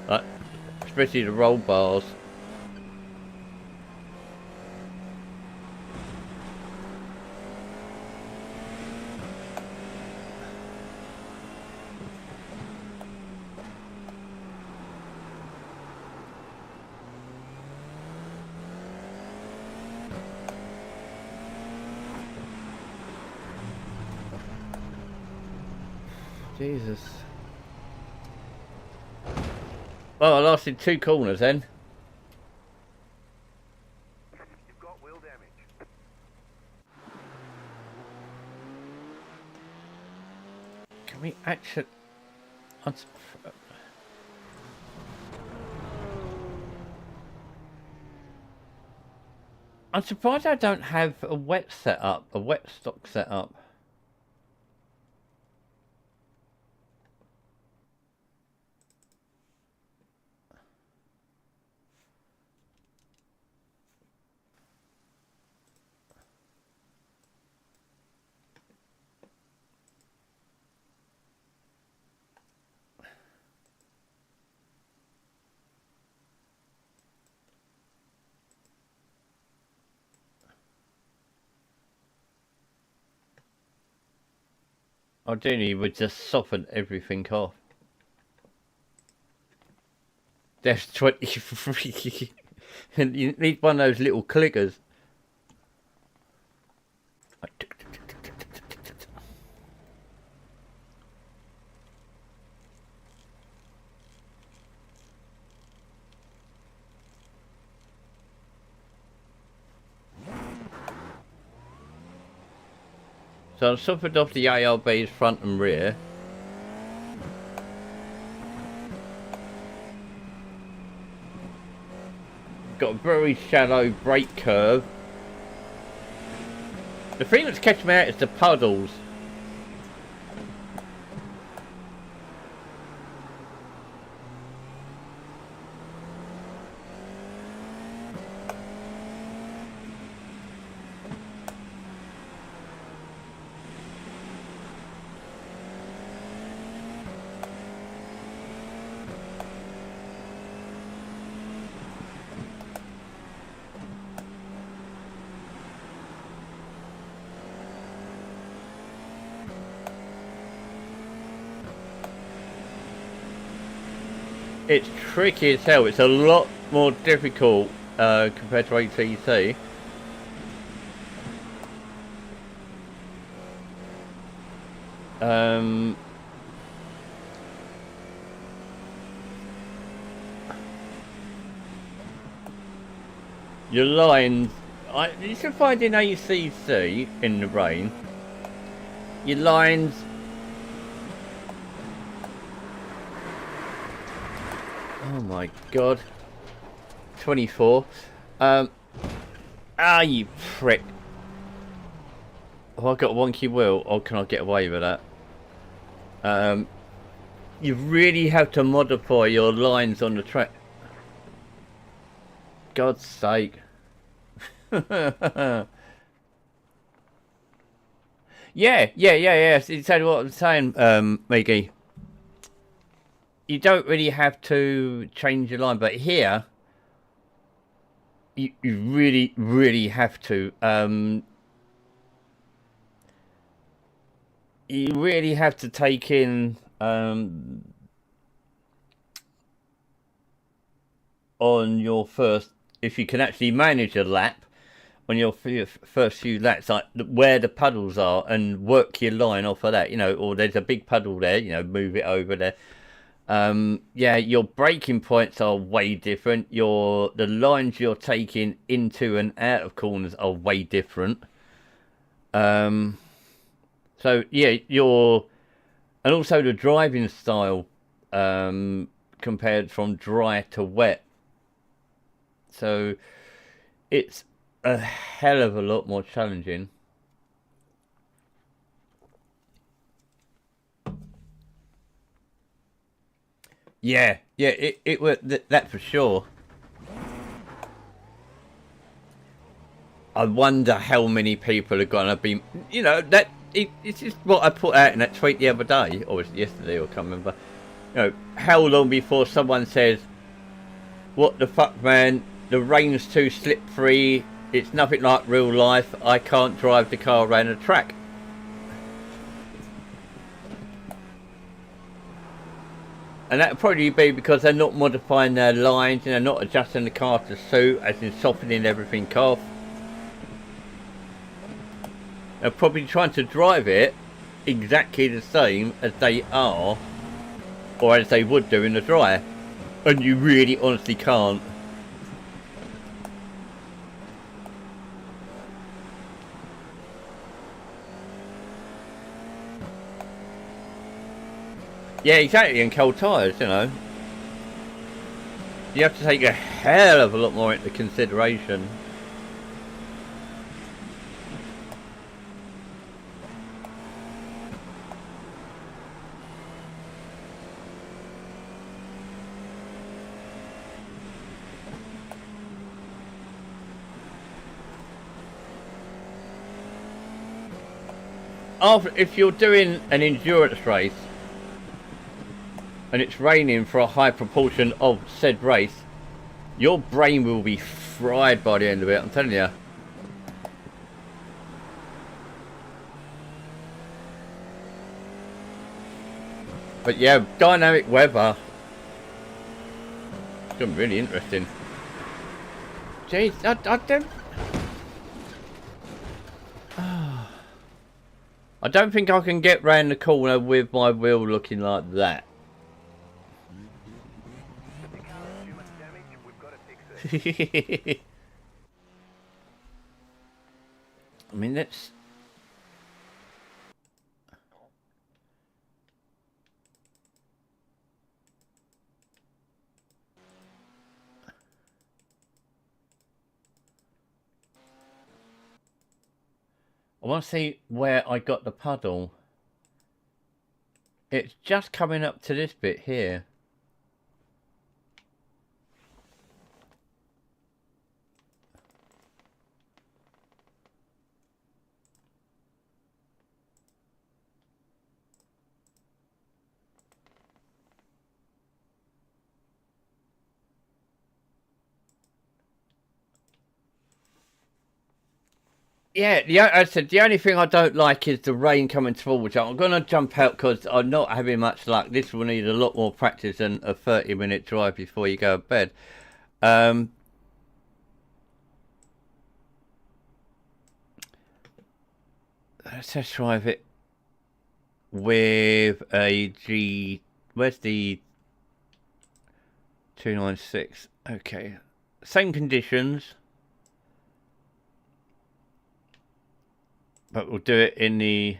like especially the roll bars. Jesus. Well, I lasted 2 corners then. You've got wheel damage. Can we actually... I'm surprised I don't have a wet setup, a wet stock setup. Ideally, would just soften everything off. There's 23. And you need one of those little clickers. So I've softened off the ARBs front and rear. Got a very shallow brake curve. The thing that's catching me out is the puddles. It's tricky as hell. It's a lot more difficult compared to ATC. Your lines, you should find in ACC in the rain, your lines. Oh my god. 24. You prick. Oh, I got a wonky wheel. Oh, can I get away with that? You really have to modify your lines on the track. God's sake. Yeah. It's exactly what I'm saying, Miggy. You don't really have to change your line, but here you really have to. You really have to take in on your first, if you can actually manage a lap on your first few laps, like where the puddles are, and work your line off of that. You know, or there's a big puddle there. You know, move it over there. Yeah, your braking points are way different. The lines you're taking into and out of corners are way different. So yeah, and also the driving style compared from dry to wet. So it's a hell of a lot more challenging. Yeah, it was that for sure. I wonder how many people are gonna be, you know, that it's just what I put out in that tweet the other day, or was it yesterday, or I can't remember. You know, how long before someone says, "What the fuck, man? The rain's too slippery. It's nothing like real life. I can't drive the car around a track." And that'd probably be because they're not modifying their lines and they're not adjusting the car to suit, as in softening everything off. They're probably trying to drive it exactly the same as they are, or as they would do in the dry. And you really honestly can't. Yeah, exactly, and cold tyres, you know. You have to take a hell of a lot more into consideration. If you're doing an endurance race and it's raining for a high proportion of said race, your brain will be fried by the end of it, I'm telling you. But yeah, dynamic weather. It's going to be really interesting. Jeez, I don't... I don't think I can get round the corner with my wheel looking like that. The car's too much damage. We've got to fix it. I mean, that's... I want to see where I got the puddle. It's just coming up to this bit here. Yeah, I said the only thing I don't like is the rain coming towards you. I'm going to jump out because I'm not having much luck. This will need a lot more practice than a 30-minute drive before you go to bed. Let's test drive it with a G... Where's the 296? Okay. Same conditions. But we'll do it in the...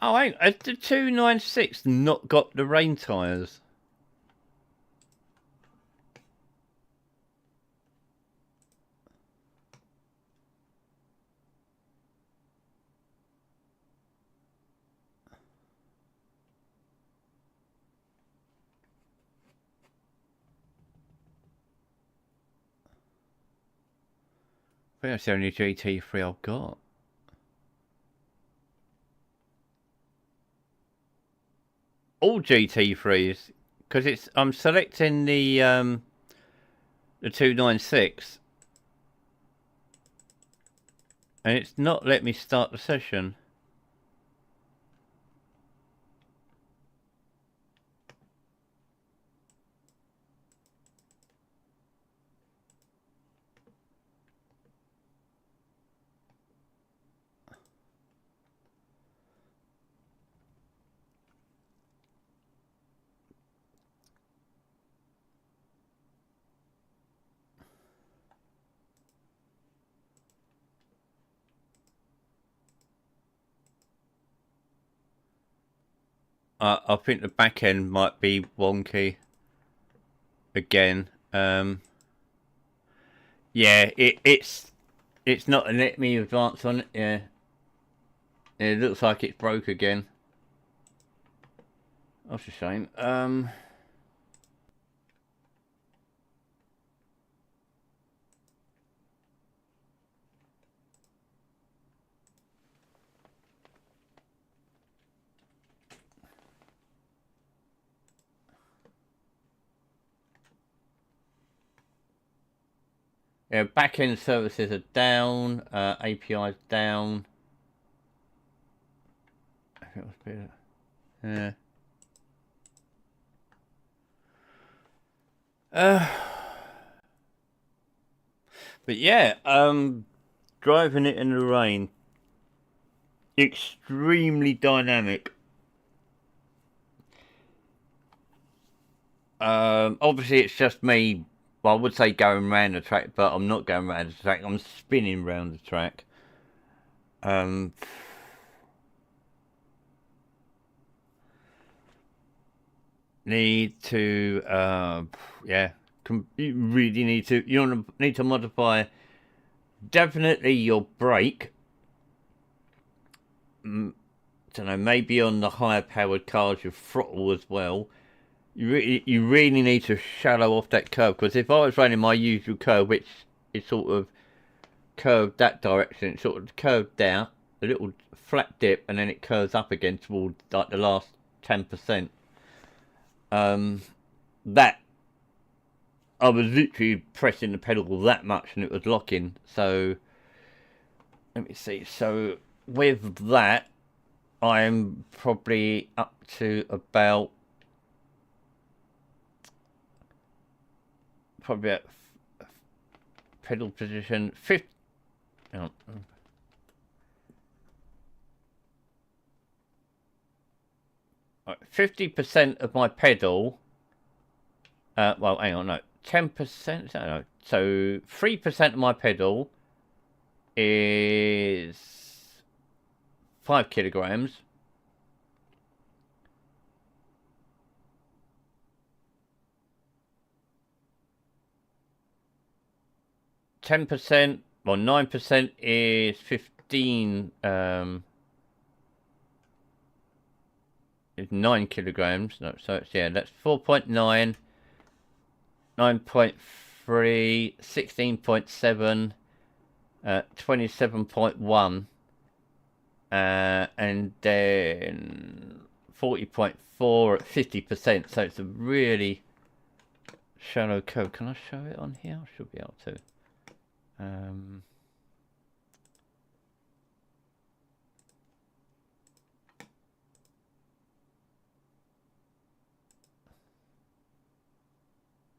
Oh, hang on. Has the 296 not got the rain tyres? I think that's the only GT3 I've got. All GT3s, because it's... I'm selecting the 296, and it's not let me start the session. I think the back end might be wonky again. Yeah, it's not letting me advance on it. Yeah, it looks like it's broke again. That's a shame. Yeah, back-end services are down. API's down. I think it was better. Yeah. But yeah, driving it in the rain, extremely dynamic. Obviously it's just me. Well, I would say going around the track, but I'm not going around the track. I'm spinning around the track. Need to, yeah. You really need to. You need to modify definitely your brake. Don't know, maybe on the higher powered cars, your throttle as well. You really need to shallow off that curve, because if I was running my usual curve, which is sort of curved that direction, it sort of curved down, a little flat dip, and then it curves up again towards like the last 10%. That I was literally pressing the pedal that much and it was locking. So let me see. So with that, I'm probably up to about at pedal position 50. 50% of my pedal. Well, hang on, no, 10%. No, so 3% of my pedal is 5 kilograms. 10%, well, 9% is 15. Is 9 kilograms. No, so it's, yeah, that's 4.9, 9.3, 16.7, 27.1, and then 40.4 at 50%. So it's a really shallow curve. Can I show it on here? I should be able to.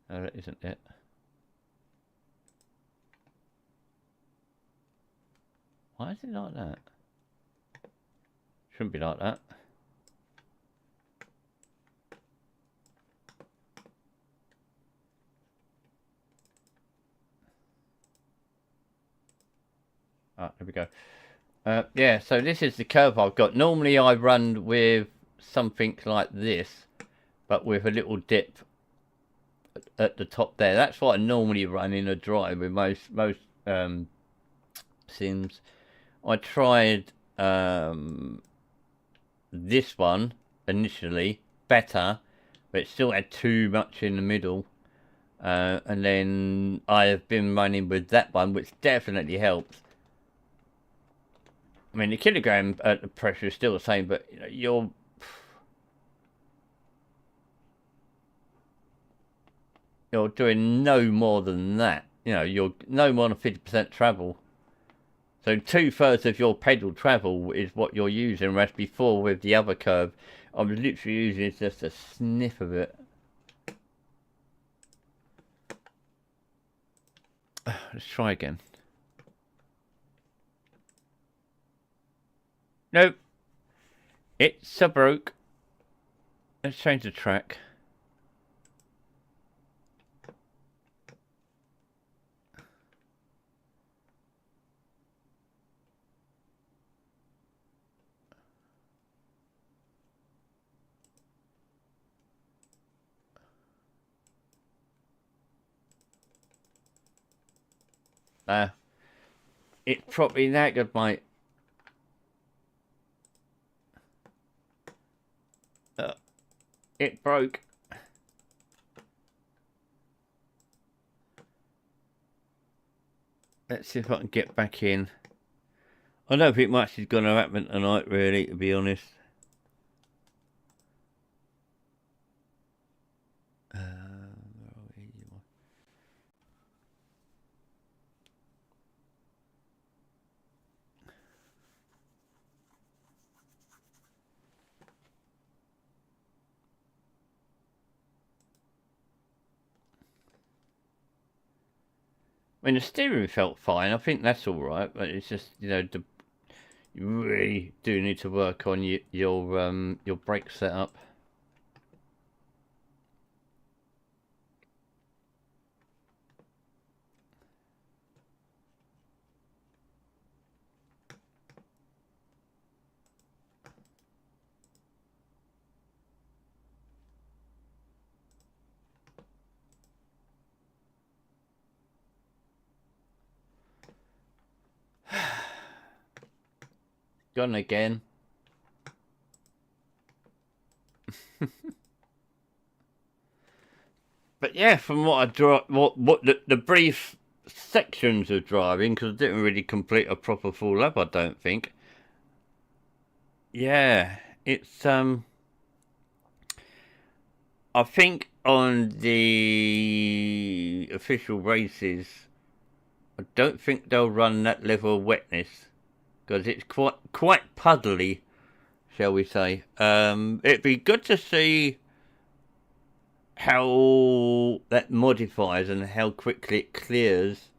No, that isn't it. Why is it like that? Shouldn't be like that. Ah, there we go. Yeah, so this is the curve I've got. Normally I run with something like this, but with a little dip at the top there. That's what I normally run in a drive with most sims. I tried this one initially, better, but it still had too much in the middle. And then I have been running with that one, which definitely helps. I mean, the kilogram the pressure is still the same, but you know, you're doing no more than that. You know, you're no more than 50% travel. So 2/3 of your pedal travel is what you're using, whereas before with the other curve, I was literally using just a sniff of it. Let's try again. Nope. It's a broke. Let's change the track. It's probably knackered, mate. It broke. Let's see if I can get back in. I don't think much is going to happen tonight, really, to be honest. I mean, the steering felt fine. I think that's all right, but it's just, you know, you really do need to work on your brake setup. Gone again. But yeah, from what I drive, what the brief sections of driving, because I didn't really complete a proper full lap, I don't think. Yeah, it's I think on the official races, I don't think they'll run that level of wetness because it's quite puddly, shall we say. It'd be good to see how that modifies and how quickly it clears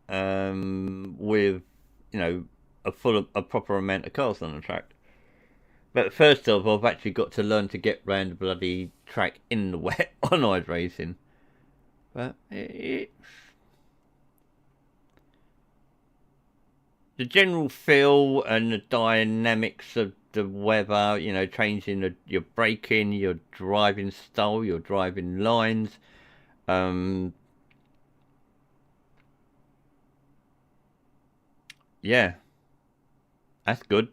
with, you know, a proper amount of cars on the track. But first off, I've actually got to learn to get round the bloody track in the wet on iRacing. But the general feel and the dynamics of the weather, you know, changing your braking, your driving style, your driving lines, yeah, that's good.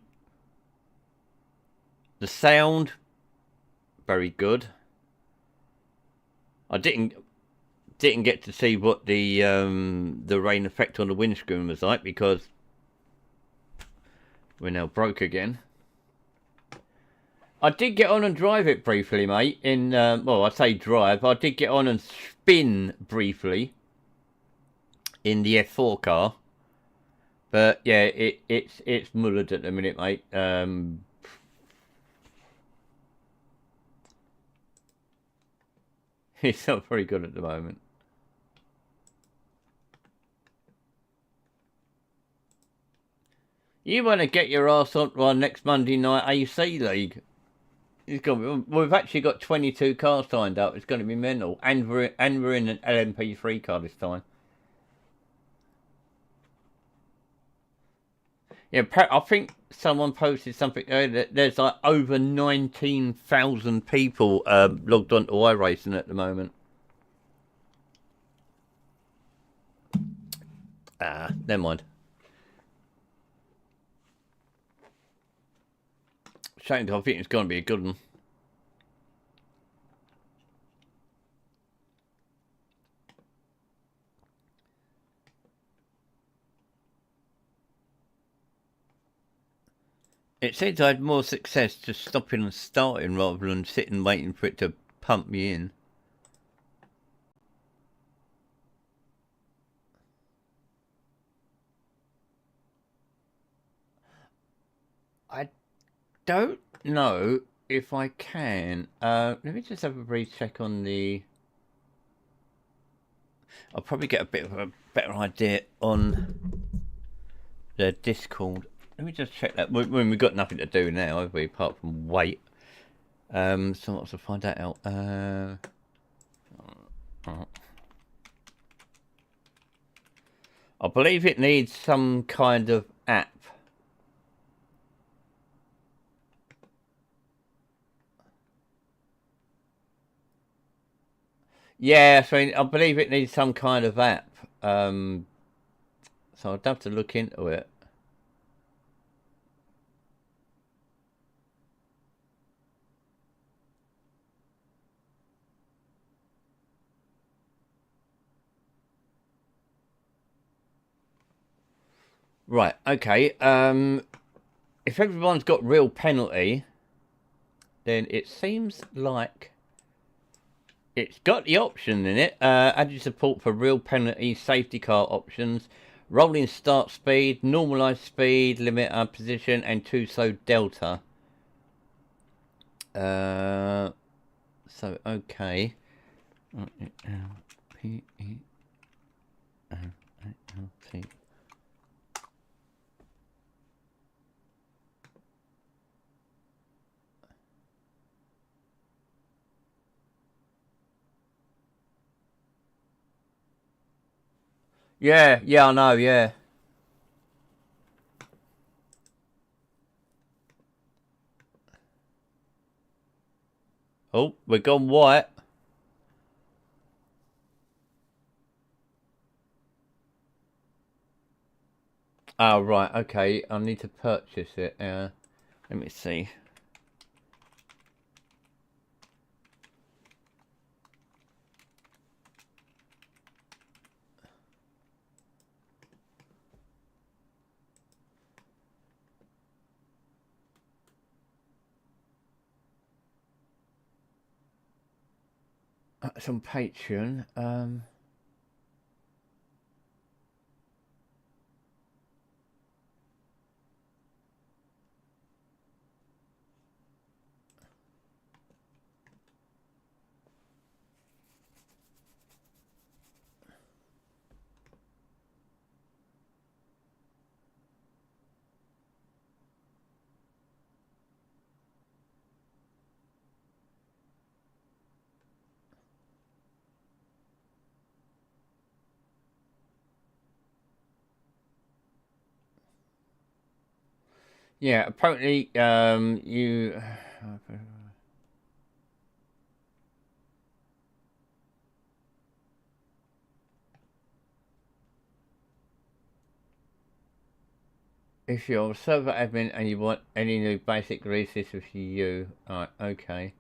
The sound, very good. I didn't get to see what the rain effect on the windscreen was like because we're now broke again. I did get on and drive it briefly, mate. Well, I say drive. I did get on and spin briefly in the F4 car, but yeah, it's mullered at the minute, mate. It's not very good at the moment. You want to get your ass on our next Monday night AC League? We've actually got 22 cars signed up. It's going to be mental, and we're in an LMP3 car this time. Yeah, I think someone posted something that there's like over 19,000 people logged onto iRacing at the moment. Never mind. Shame, I think it's going to be a good one. It seems I had more success just stopping and starting rather than sitting waiting for it to pump me in. I don't know if I can. Let me just have a brief check on the... I'll probably get a bit of a better idea on the Discord. Let me just check that. When we've got nothing to do now, have we, apart from wait. So let's find that out. I believe it needs some kind of app. Yeah, so I believe it needs some kind of app. So I'd have to look into it. Right, okay. If everyone's got real penalty, then it seems like it's got the option in it. Added support for real penalty safety car options, rolling start speed, normalized speed, limiter position, and too slow delta. So okay. P-E-O-L-T. Yeah, I know, yeah. Oh, we're gone white. Oh, right, okay. I need to purchase it. Let me see. It's on Patreon. Yeah, apparently, you... If you're a server admin and you want any new basic releases with you... Alright, okay.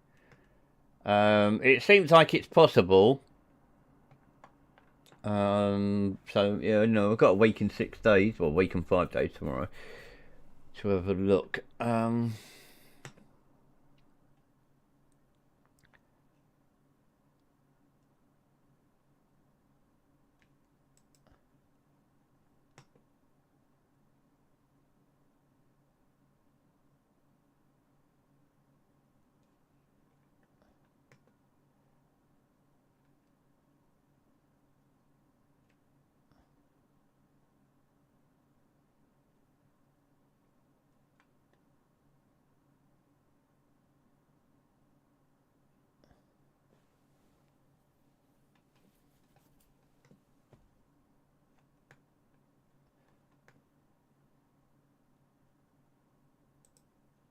It seems like it's possible. So, yeah, no, I've got a week and 6 days, or a week and 5 days tomorrow to have a look.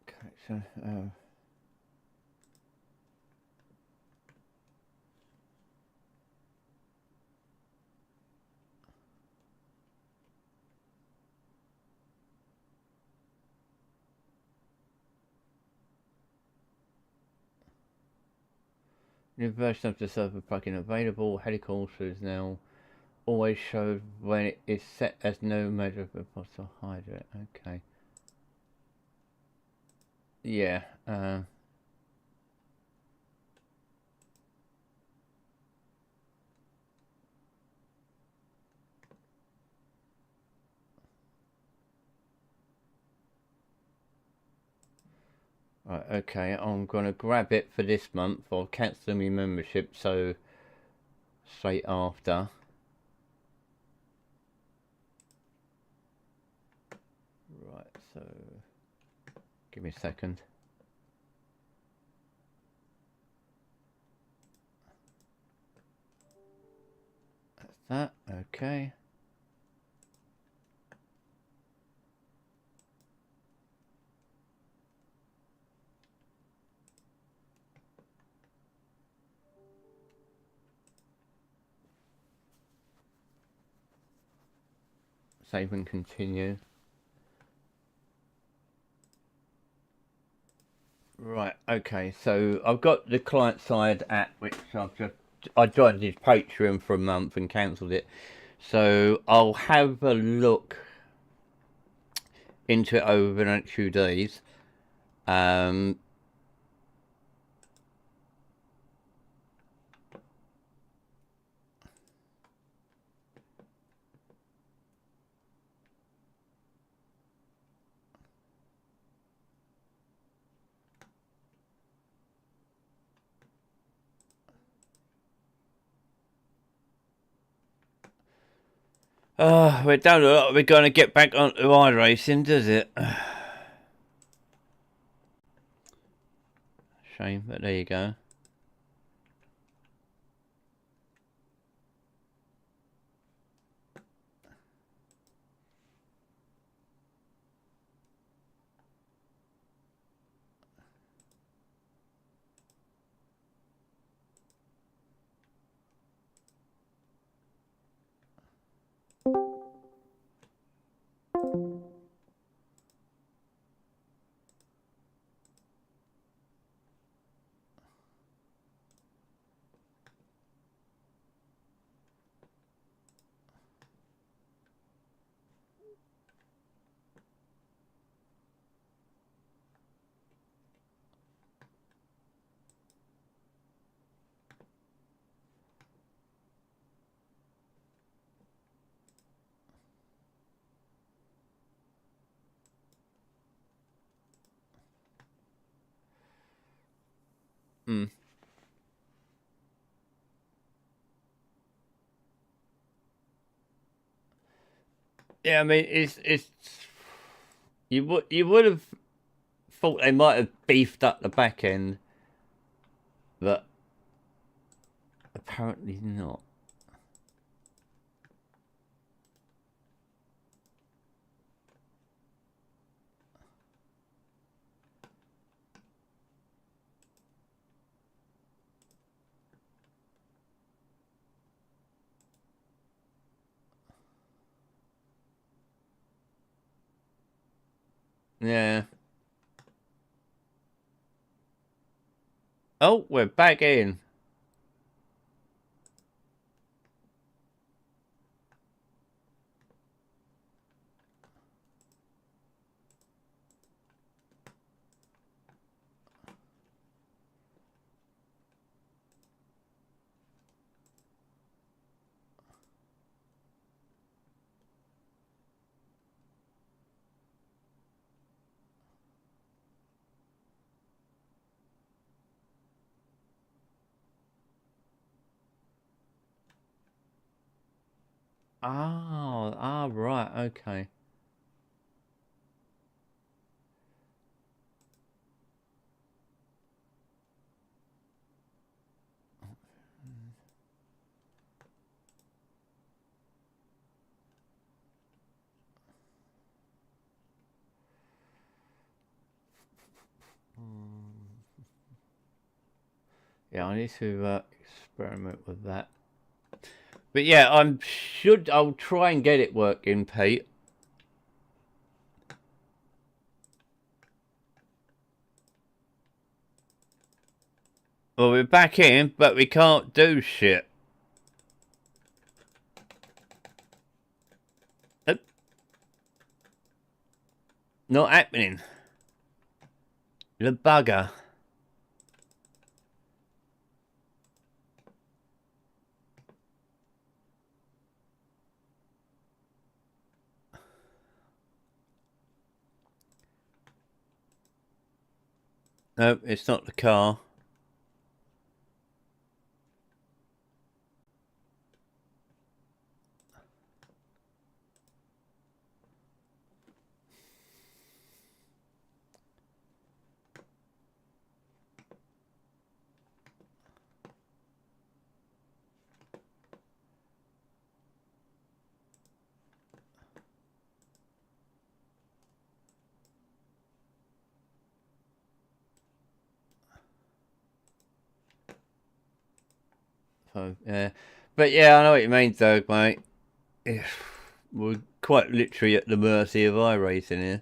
Okay, so... New version of the server plugin available. Helicopter is now always showed when it is set as no measure of possible hide it. Okay. Yeah. Right, okay, I'm gonna grab it for this month. I'll cancel my membership, so straight after. Right, so give me a second. That's that, okay. save and continue. Right, okay, so I've got the client side app, which I joined his Patreon for a month and cancelled it. So I'll have a look into it over the next few days. We don't look like we're going to get back onto iRacing, does it? Shame, but there you go. Hmm. Yeah, I mean, it's you would have thought they might have beefed up the back end, but apparently not. Yeah. Oh, we're back in. Oh, right, okay. Yeah, I need to experiment with that. But yeah, I'll try and get it working, Pete. Well, we're back in, but we can't do shit. Nope. Not happening. The bugger. Nope, it's not the car. So, yeah. But yeah, I know what you mean, Doug, mate. We're quite literally at the mercy of iRacing here.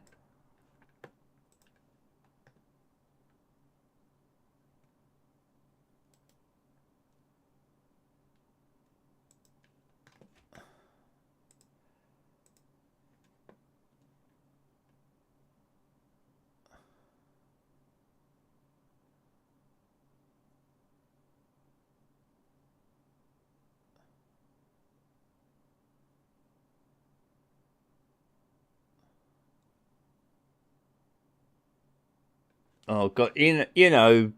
Oh God, you know,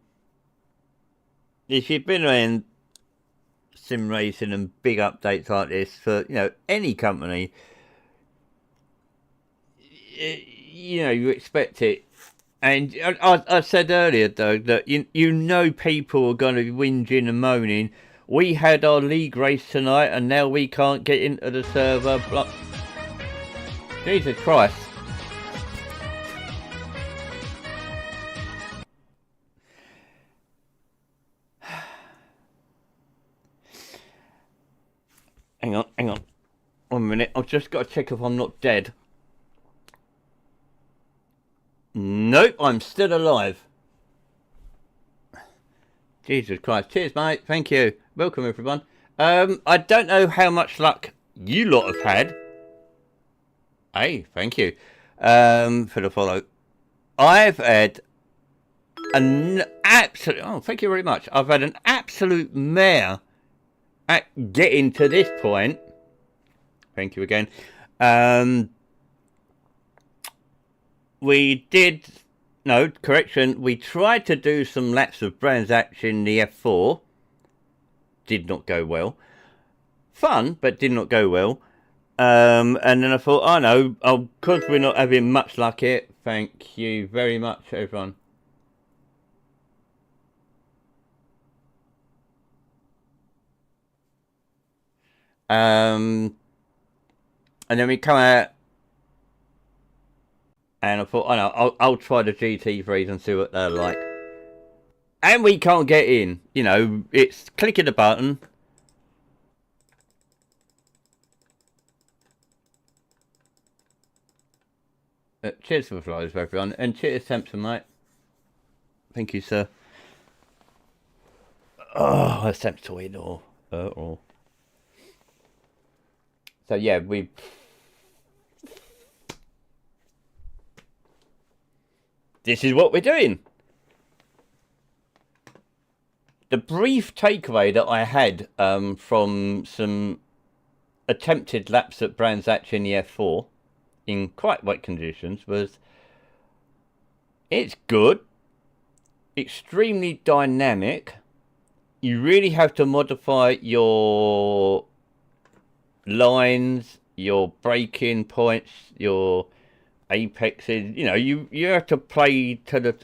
if you've been around sim racing and big updates like this for, you know, any company, you know, you expect it. And I said earlier, though, that you know people are going to be whinging and moaning. We had our league race tonight and now we can't get into the server. Jesus Christ. Hang on. 1 minute. I've just got to check if I'm not dead. Nope, I'm still alive. Jesus Christ. Cheers, mate. Thank you. Welcome, everyone. I don't know how much luck you lot have had. Hey, thank you for the follow. I've had an absolute... Oh, thank you very much. I've had an absolute mare at getting to this point. Thank you again. We did... No, correction. We tried to do some laps of Brands Hatch in the F4. Did not go well. Fun, but did not go well. And then I thought, oh no, because we're not having much luck here. Thank you very much, everyone. And then we come out, and I thought, oh no, I'll try the GT3s and see what they're like. And we can't get in. You know, it's clicking the button. Cheers for the flies, everyone, and cheers, Samson, mate. Thank you, sir. Oh, attempts to win or. So yeah, we. This is what we're doing. The brief takeaway that I had from some attempted laps at Brands Hatch in the F4 in quite wet conditions was it's good, extremely dynamic. You really have to modify your lines, your braking points, your apexes. You know, you have to play to the...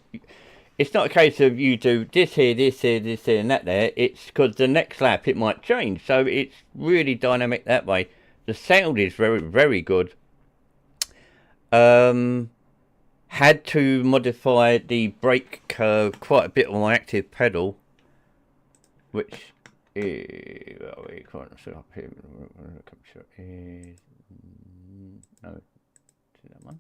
It's not a case of you do this here, this here, this here, and that there. It's because the next lap it might change. So it's really dynamic that way. The sound is very, very good. Had to modify the brake curve quite a bit on my active pedal, which is... Well, we can't set up here. No, see that one.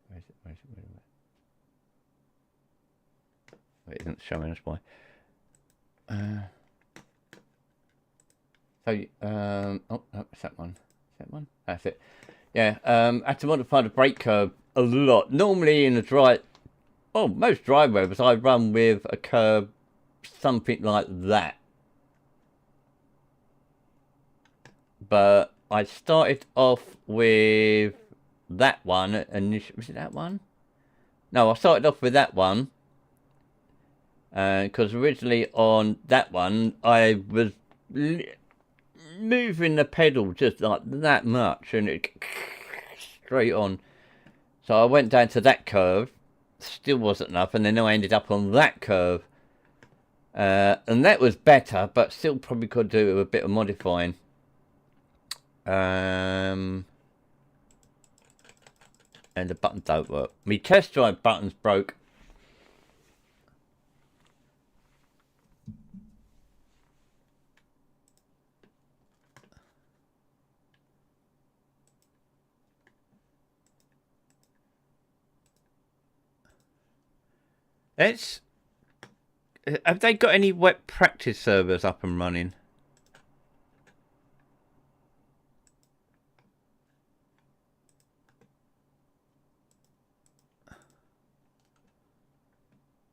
Where is it? It isn't showing us why. Oh, it's that one. That's it. Yeah, I had to modify the brake curve a lot. Normally in the dry... Oh, most dry weathers I run with a curve something like that. But I started off with that one. Was it that one? No, I started off with that one. Because originally on that one, I was moving the pedal just like that much. And it straight on. So I went down to that curve. Still wasn't enough. And then I ended up on that curve. And that was better, but still probably could do a bit of modifying. And the buttons don't work. My test drive buttons broke. Let's. Have they got any web practice servers up and running?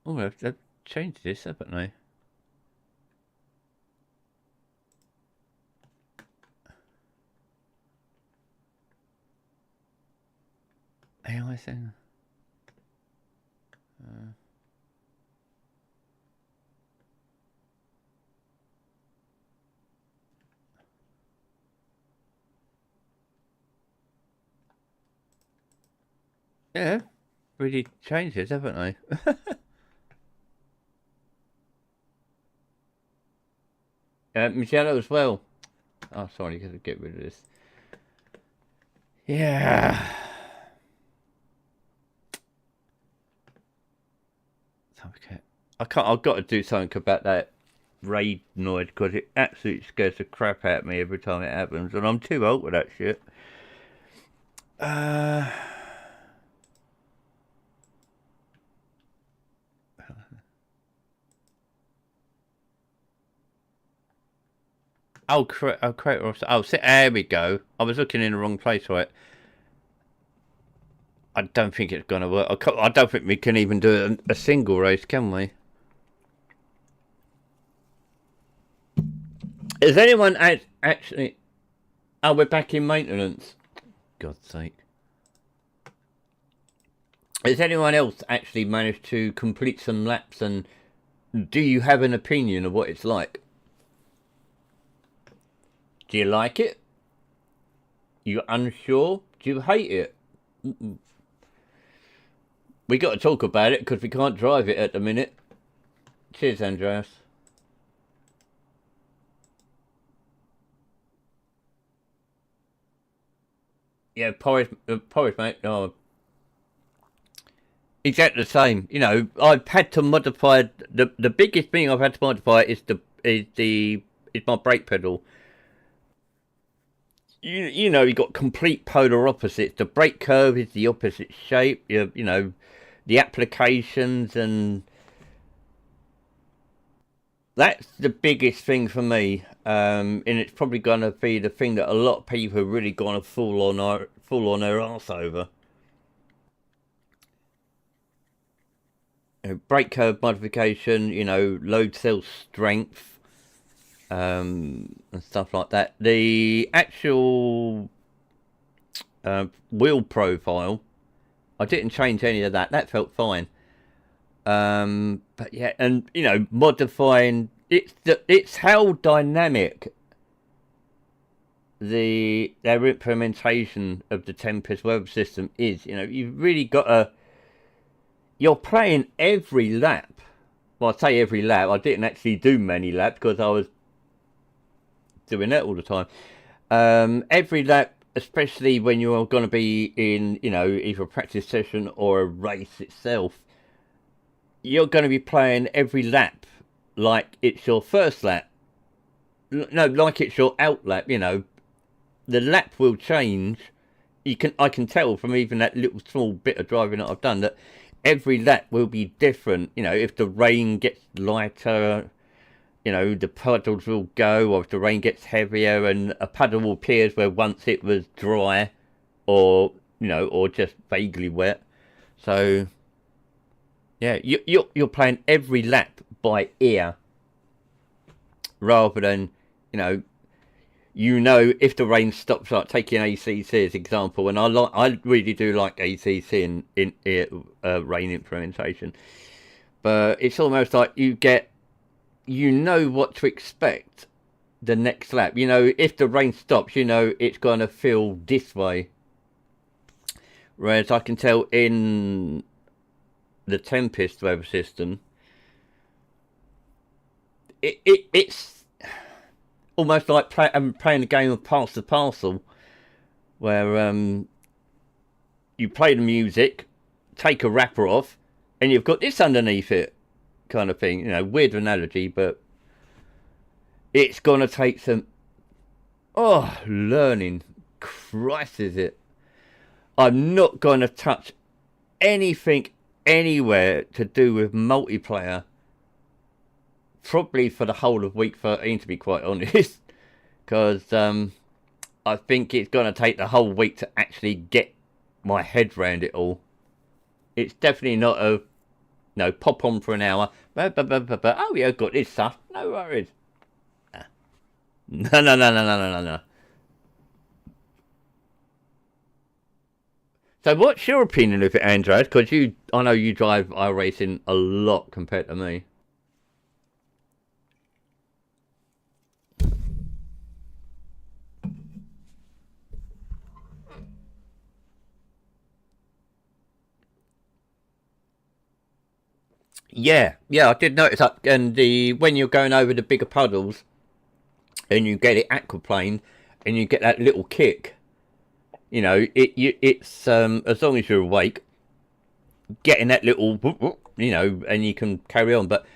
Oh, they've changed this, haven't they? AI thing. Yeah, really changed it, haven't they? Michelle as well. Oh, sorry, gotta get rid of this. Yeah. Okay. I've got to do something about that raid noise because it absolutely scares the crap out of me every time it happens, and I'm too old for that shit. There we go. I was looking in the wrong place, right? I don't think it's gonna work. I don't think we can even do a single race, can we? Is anyone actually? Oh, we're back in maintenance. God's sake. Has anyone else actually managed to complete some laps, and do you have an opinion of what it's like? Do you like it? You unsure? Do you hate it? We got to talk about it because we can't drive it at the minute. Cheers, Andreas. Yeah, porridge, mate. Oh, exactly the same. You know, I've had to modify the biggest thing I've had to modify is my brake pedal. You know, you got complete polar opposites. The brake curve is the opposite shape. You know, the applications, and that's the biggest thing for me. And it's probably going to be the thing that a lot of people are really going to fall on their arse over. You know, brake curve modification. You know, load cell strength. And stuff like that. The actual wheel profile, I didn't change any of that. That felt fine. But yeah, and you know, modifying it's how dynamic their implementation of the Tempest web system is. You know, you've really got to. You're playing every lap. Well, I say every lap. I didn't actually do many laps because I was doing that all the time. Every lap, especially when you're going to be in, you know, either a practice session or a race itself, you're going to be playing every lap like it's your first lap. No, like it's your out lap. You know, the lap will change. I can tell from even that little small bit of driving that I've done that every lap will be different. You know, if the rain gets lighter, you know, the puddles will go, or if the rain gets heavier and a puddle will appear where once it was dry, or, you know, or just vaguely wet. So, yeah, you're playing every lap by ear, rather than, you know, if the rain stops, like taking ACC as example, and I really do like ACC in rain implementation, but it's almost like you know what to expect the next lap. You know, if the rain stops, you know it's going to feel this way. Whereas I can tell in the Tempest weather system, it's almost like playing a game of Pass the Parcel, where you play the music, take a wrapper off, and you've got this underneath it, kind of thing. You know, weird analogy, but it's gonna take some learning. Christ, is it? I'm not gonna touch anything anywhere to do with multiplayer probably for the whole of week 13, to be quite honest, because I think it's going to take the whole week to actually get my head round it all. It's definitely not a pop on for an hour. Oh yeah, got this stuff. No worries. No. So what's your opinion of it, Andreas? Because I know you drive iRacing a lot compared to me. Yeah, I did notice that. And when you're going over the bigger puddles, and you get it aquaplaned, and you get that little kick, it's as long as you're awake, getting that little, and you can carry on. But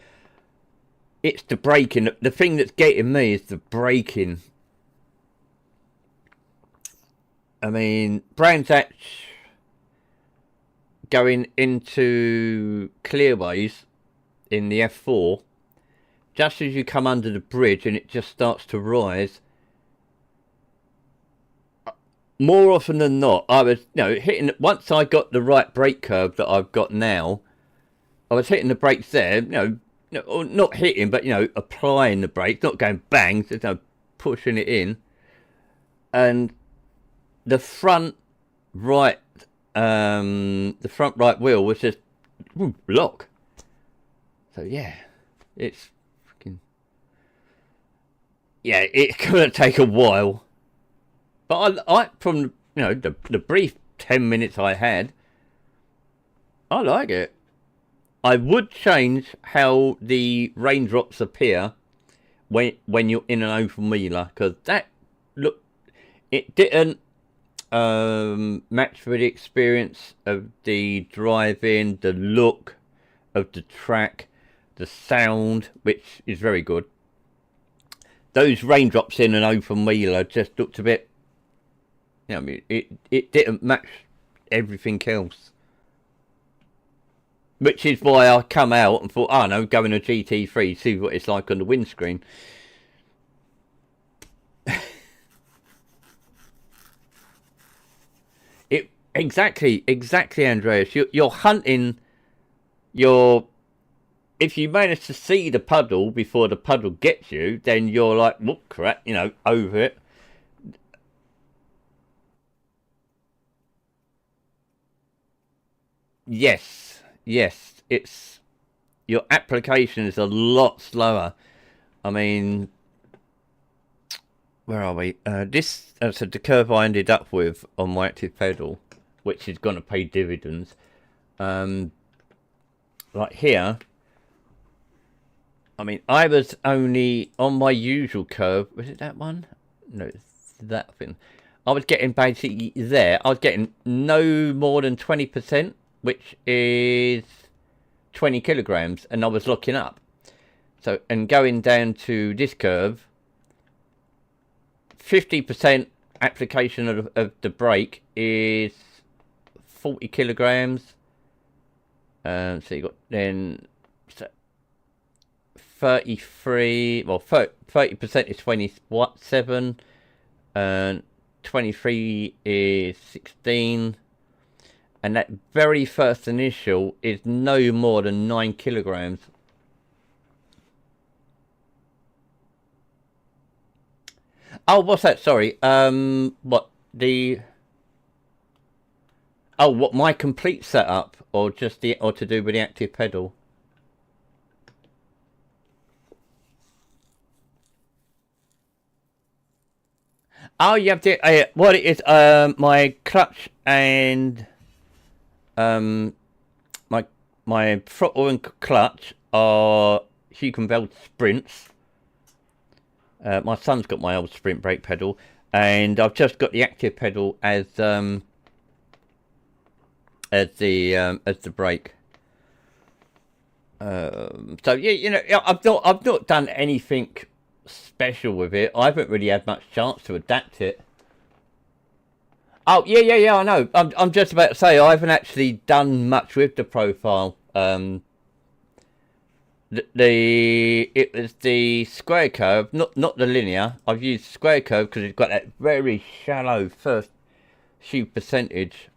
it's the braking. The thing that's getting me is the braking. I mean, Brands Hatch going into clearways in the F4, just as you come under the bridge and it just starts to rise, more often than not, I was hitting, once I got the right brake curve that I've got now, I was hitting the brakes there, not hitting, but applying the brakes, not going bang, just pushing it in, and the front right wheel was just lock. So yeah, it's it's gonna take a while, but I from the brief 10 minutes I had, I like it. I would change how the raindrops appear when you're in an open wheeler, because it didn't match with the experience of the driving, the look of the track, the sound, which is very good. Those raindrops in an open wheeler just looked a bit, it didn't match everything else. Which is why I come out and thought, oh no, go in a GT3, see what it's like on the windscreen. Exactly, Andreas. You're hunting if you manage to see the puddle before the puddle gets you, then you're like, whoop, crap, over it. Yes, it's your application is a lot slower. I mean, where are we? This so the curve I ended up with on my active pedal, which is going to pay dividends. Like here, I mean, I was only on my usual curve. Was it that one? No, it's that thing. I was getting basically there. I was getting no more than 20%, which is 20 kilograms, and I was locking up. So, and going down to this curve, 50% application of the brake is 40 kilograms. So you got then 33. Well, 30% is 27, and 23 is 16. And that very first initial is no more than 9 kilograms. Oh, what's that? Sorry. What my complete setup, or just or to do with the active pedal? Oh, you have to. What it is? My clutch and my throttle and clutch are Hugenveld Sprints. My son's got my old Sprint brake pedal, and I've just got the active pedal as the brake. So yeah, I've not done anything special with it. I haven't really had much chance to adapt it. Oh yeah. I know. I'm just about to say I haven't actually done much with the profile. It was the square curve, not the linear. I've used square curve because it's got that very shallow first hue percentage.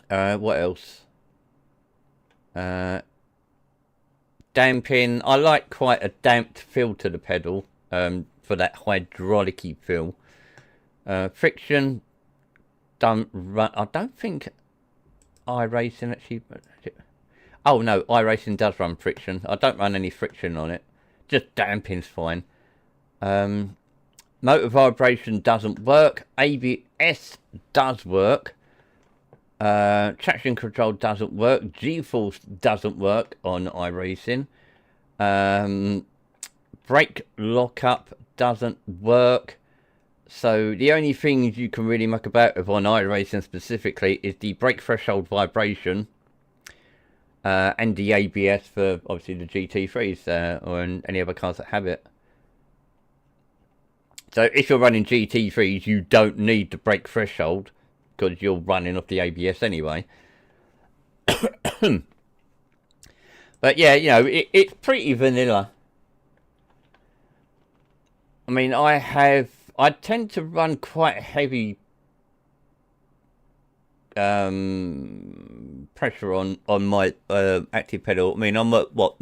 What else? Damping. I like quite a damped feel to the pedal. For that hydraulic-y feel. Friction. Don't run. I don't think iRacing actually. Oh no, iRacing does run friction. I don't run any friction on it. Just damping's fine. Motor vibration doesn't work. ABS does work. Traction control doesn't work. G-force doesn't work on iRacing. Brake lockup doesn't work. So the only things you can really muck about with on iRacing specifically is the brake threshold vibration. And the ABS for obviously the GT3s or any other cars that have it. So if you're running GT3s, you don't need the brake threshold because you're running off the ABS anyway. But yeah, you know, it's pretty vanilla. I mean, I tend to run quite heavy pressure on my active pedal. I mean, I'm at what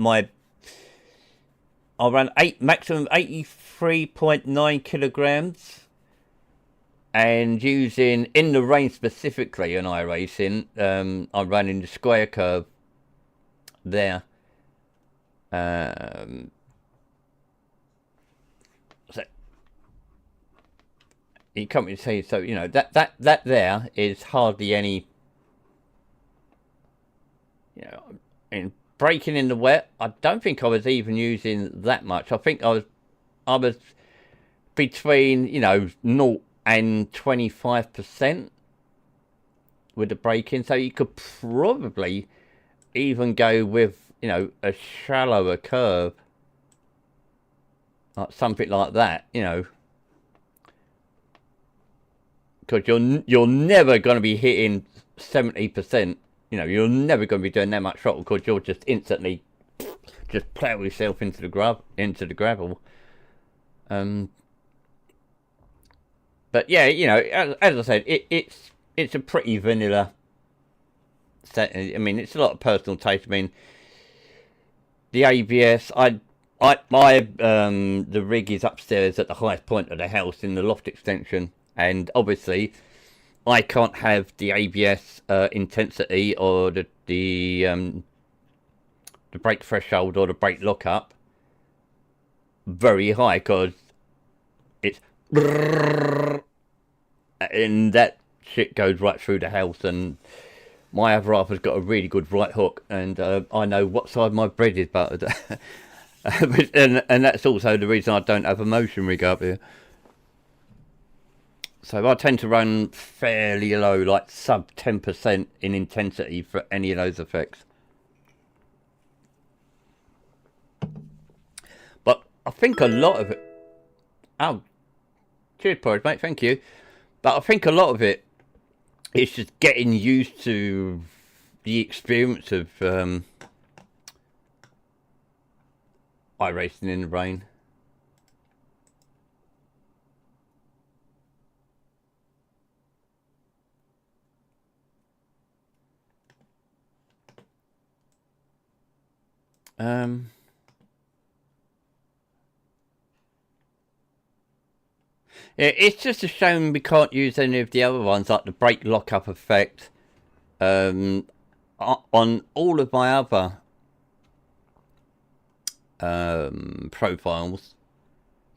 I'll run maximum 83.9 kilograms, and using in the rain specifically on iRacing, I'm running the square curve there. So you can't really say, so you know that there is hardly any, you know, in braking in the wet. I don't think I was even using that much. I think I was between, you know, 0 and 25% with the braking, so you could probably even go with, you know, a shallower curve, like something like that, you know. Because you're never going to be hitting 70%. You know, you're never going to be doing that much throttle because you'll just instantly just plow yourself into the gravel. But yeah, you know, as I said, it's a pretty vanilla set. I mean, it's a lot of personal taste. I mean, the ABS, the rig is upstairs at the highest point of the house in the loft extension. And obviously, I can't have the ABS intensity or the brake threshold or the brake lockup very high because it's and that shit goes right through the house. And my other half has got a really good right hook, and I know what side my bread is buttered. and that's also the reason I don't have a motion rig up here. So I tend to run fairly low, like sub 10% in intensity for any of those effects. But I think a lot of it... Oh, cheers, Porridge, mate, thank you. But I think a lot of it is just getting used to the experience of iRacing in the rain. Yeah, it's just a shame we can't use any of the other ones, like the brake lockup effect, on all of my other profiles.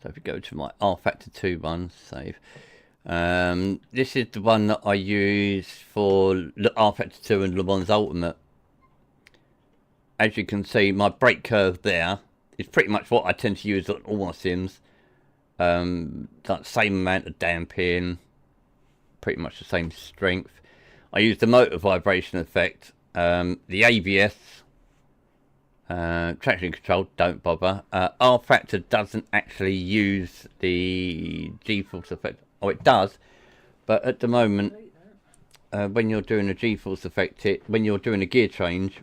So if you go to my R Factor 2 one, save. This is the one that I use for R Factor 2 and Le Mans Ultimate. As you can see, my brake curve there is pretty much what I tend to use on all my sims. Like same amount of damping, pretty much the same strength. I use the motor vibration effect, the ABS, traction control, don't bother. R Factor doesn't actually use the G-force effect. Oh, it does, But at the moment, when you're doing a G-force effect, when you're doing a gear change,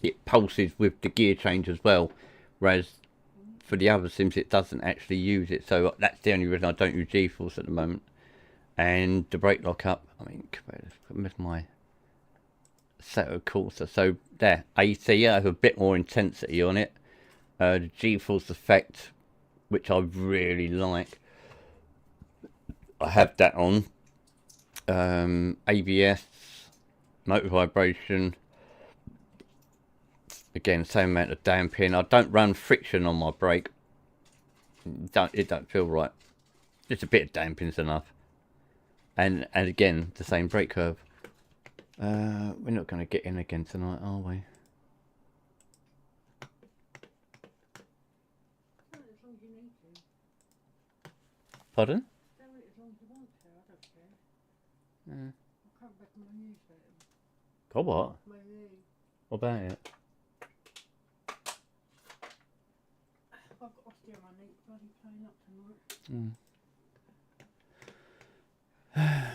it pulses with the gear change as well. Whereas for the other sims, it doesn't actually use it. So that's the only reason I don't use G-force at the moment. And the brake lock up, I mean, where's my Seto Corsa? So there, AC, I have a bit more intensity on it. The G-force effect, which I really like, I have that on. ABS, motor vibration, again, same amount of damping. I don't run friction on my brake. It don't feel right. Just a bit of damping's enough. And again, the same brake curve. We're not going to get in again tonight, are we? Pardon? Oh, what? What about it? I've got osteomyelitis bloody playing up tonight. I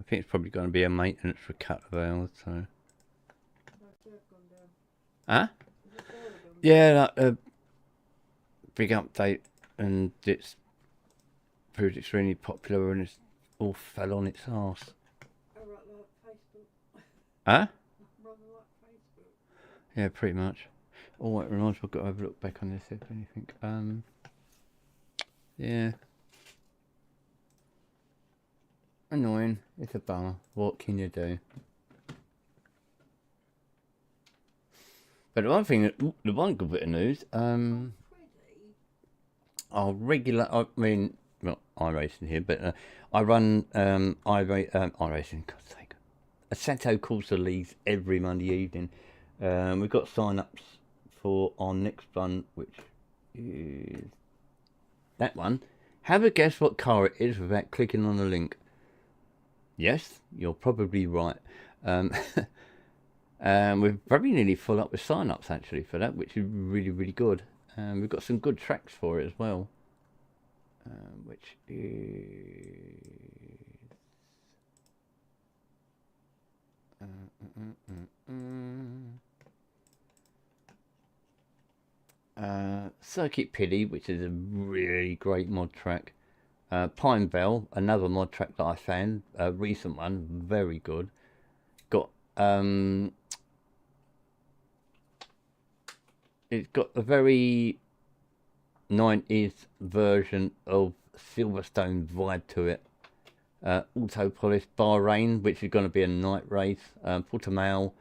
think it's probably going to be a maintenance for a couple of hours, so. Huh? Yeah, like, big update, and it's proved extremely popular, and it's all fell on its arse. Rather like Facebook. Huh? Rather like Facebook. Yeah, pretty much. Oh, it reminds me, I've got to have a look back on this if anything. Yeah. Annoying. It's a bummer. What can you do? But the one thing, the one good bit of news, our regular, I mean, well, iRacing here, but I run iRacing, God's sake, Assetto Corsa leagues every Monday evening. We've got sign-ups for our next one, which is that one. Have a guess what car it is without clicking on the link. Yes, you're probably right. We're probably nearly full up with sign-ups actually for that, which is really, really good. We've got some good tracks for it as well, which is Circuit Pity, which is a really great mod track. Pineville, another mod track that I found, a recent one, very good. Got it's got a very 90s version of Silverstone vibe to it. Auto Polish Bahrain, which is going to be a night race. Portimao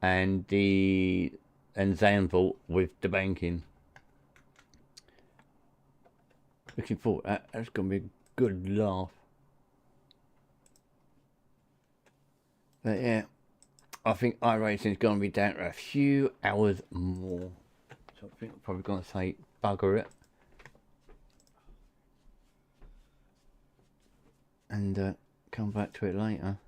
and Zandvoort with the banking. Looking forward to that. That's going to be a good laugh. But yeah, I think iRacing is going to be down to a few hours more. So I think I'm probably going to say bugger it. And come back to it later.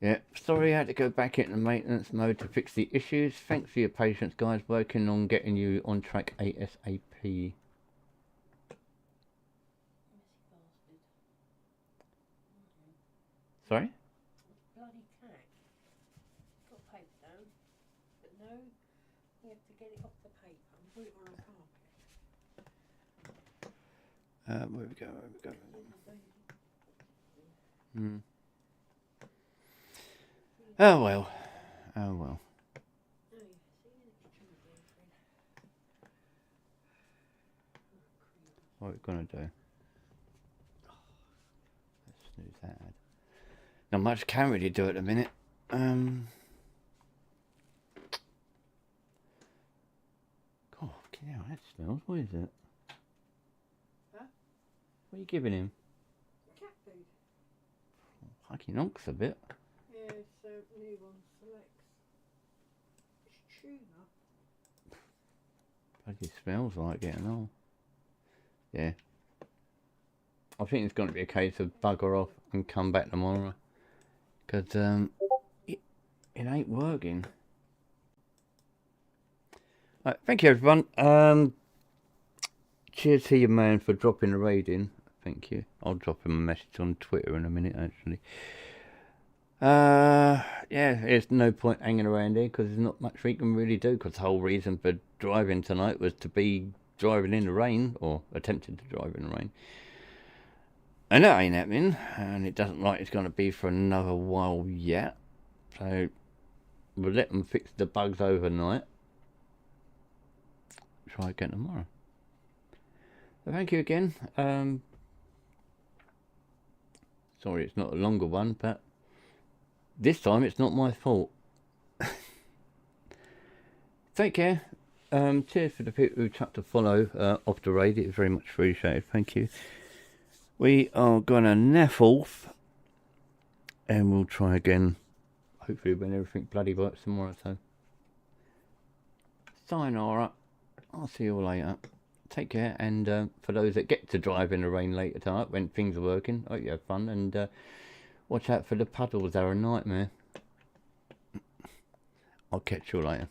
Yeah, sorry I had to go back into maintenance mode to fix the issues. Thanks for your patience, guys. Working on getting you on track ASAP. Sorry? Bloody cat. Got paper down. But no, you have to get it off the paper and put it on a carpet. Where we go, Oh well. Oh well. What are we gonna do? Let's snooze that ad. Not much can really do at the minute. God, fucking hell, that smells. What is it? Huh? What are you giving him? Cat food. Fucking knocks a bit. Yeah, so new one selects. It's tuna. Bloody smells like getting old. Yeah. I think it's going to be a case of bugger off and come back tomorrow. Because it ain't working. Right, thank you everyone. cheers to you, man, for dropping the raid in. Thank you. I'll drop him a message on Twitter in a minute, actually. Yeah, there's no point hanging around here because there's not much we can really do, because the whole reason for driving tonight was to be driving in the rain, or attempting to drive in the rain. And that ain't happening, and it doesn't look like it's going to be for another while yet. So we'll let them fix the bugs overnight. Try again tomorrow. So thank you again. Sorry it's not a longer one, but this time it's not my fault. Take care. Cheers for the people who chucked a follow off the raid. It was very much appreciated. Thank you. We are gonna naff off, and we'll try again. Hopefully when everything bloody works tomorrow. So sayonara. I'll see you all later. Take care, and for those that get to drive in the rain later tonight when things are working, I hope you have fun, and watch out for the puddles. They're a nightmare. I'll catch you later.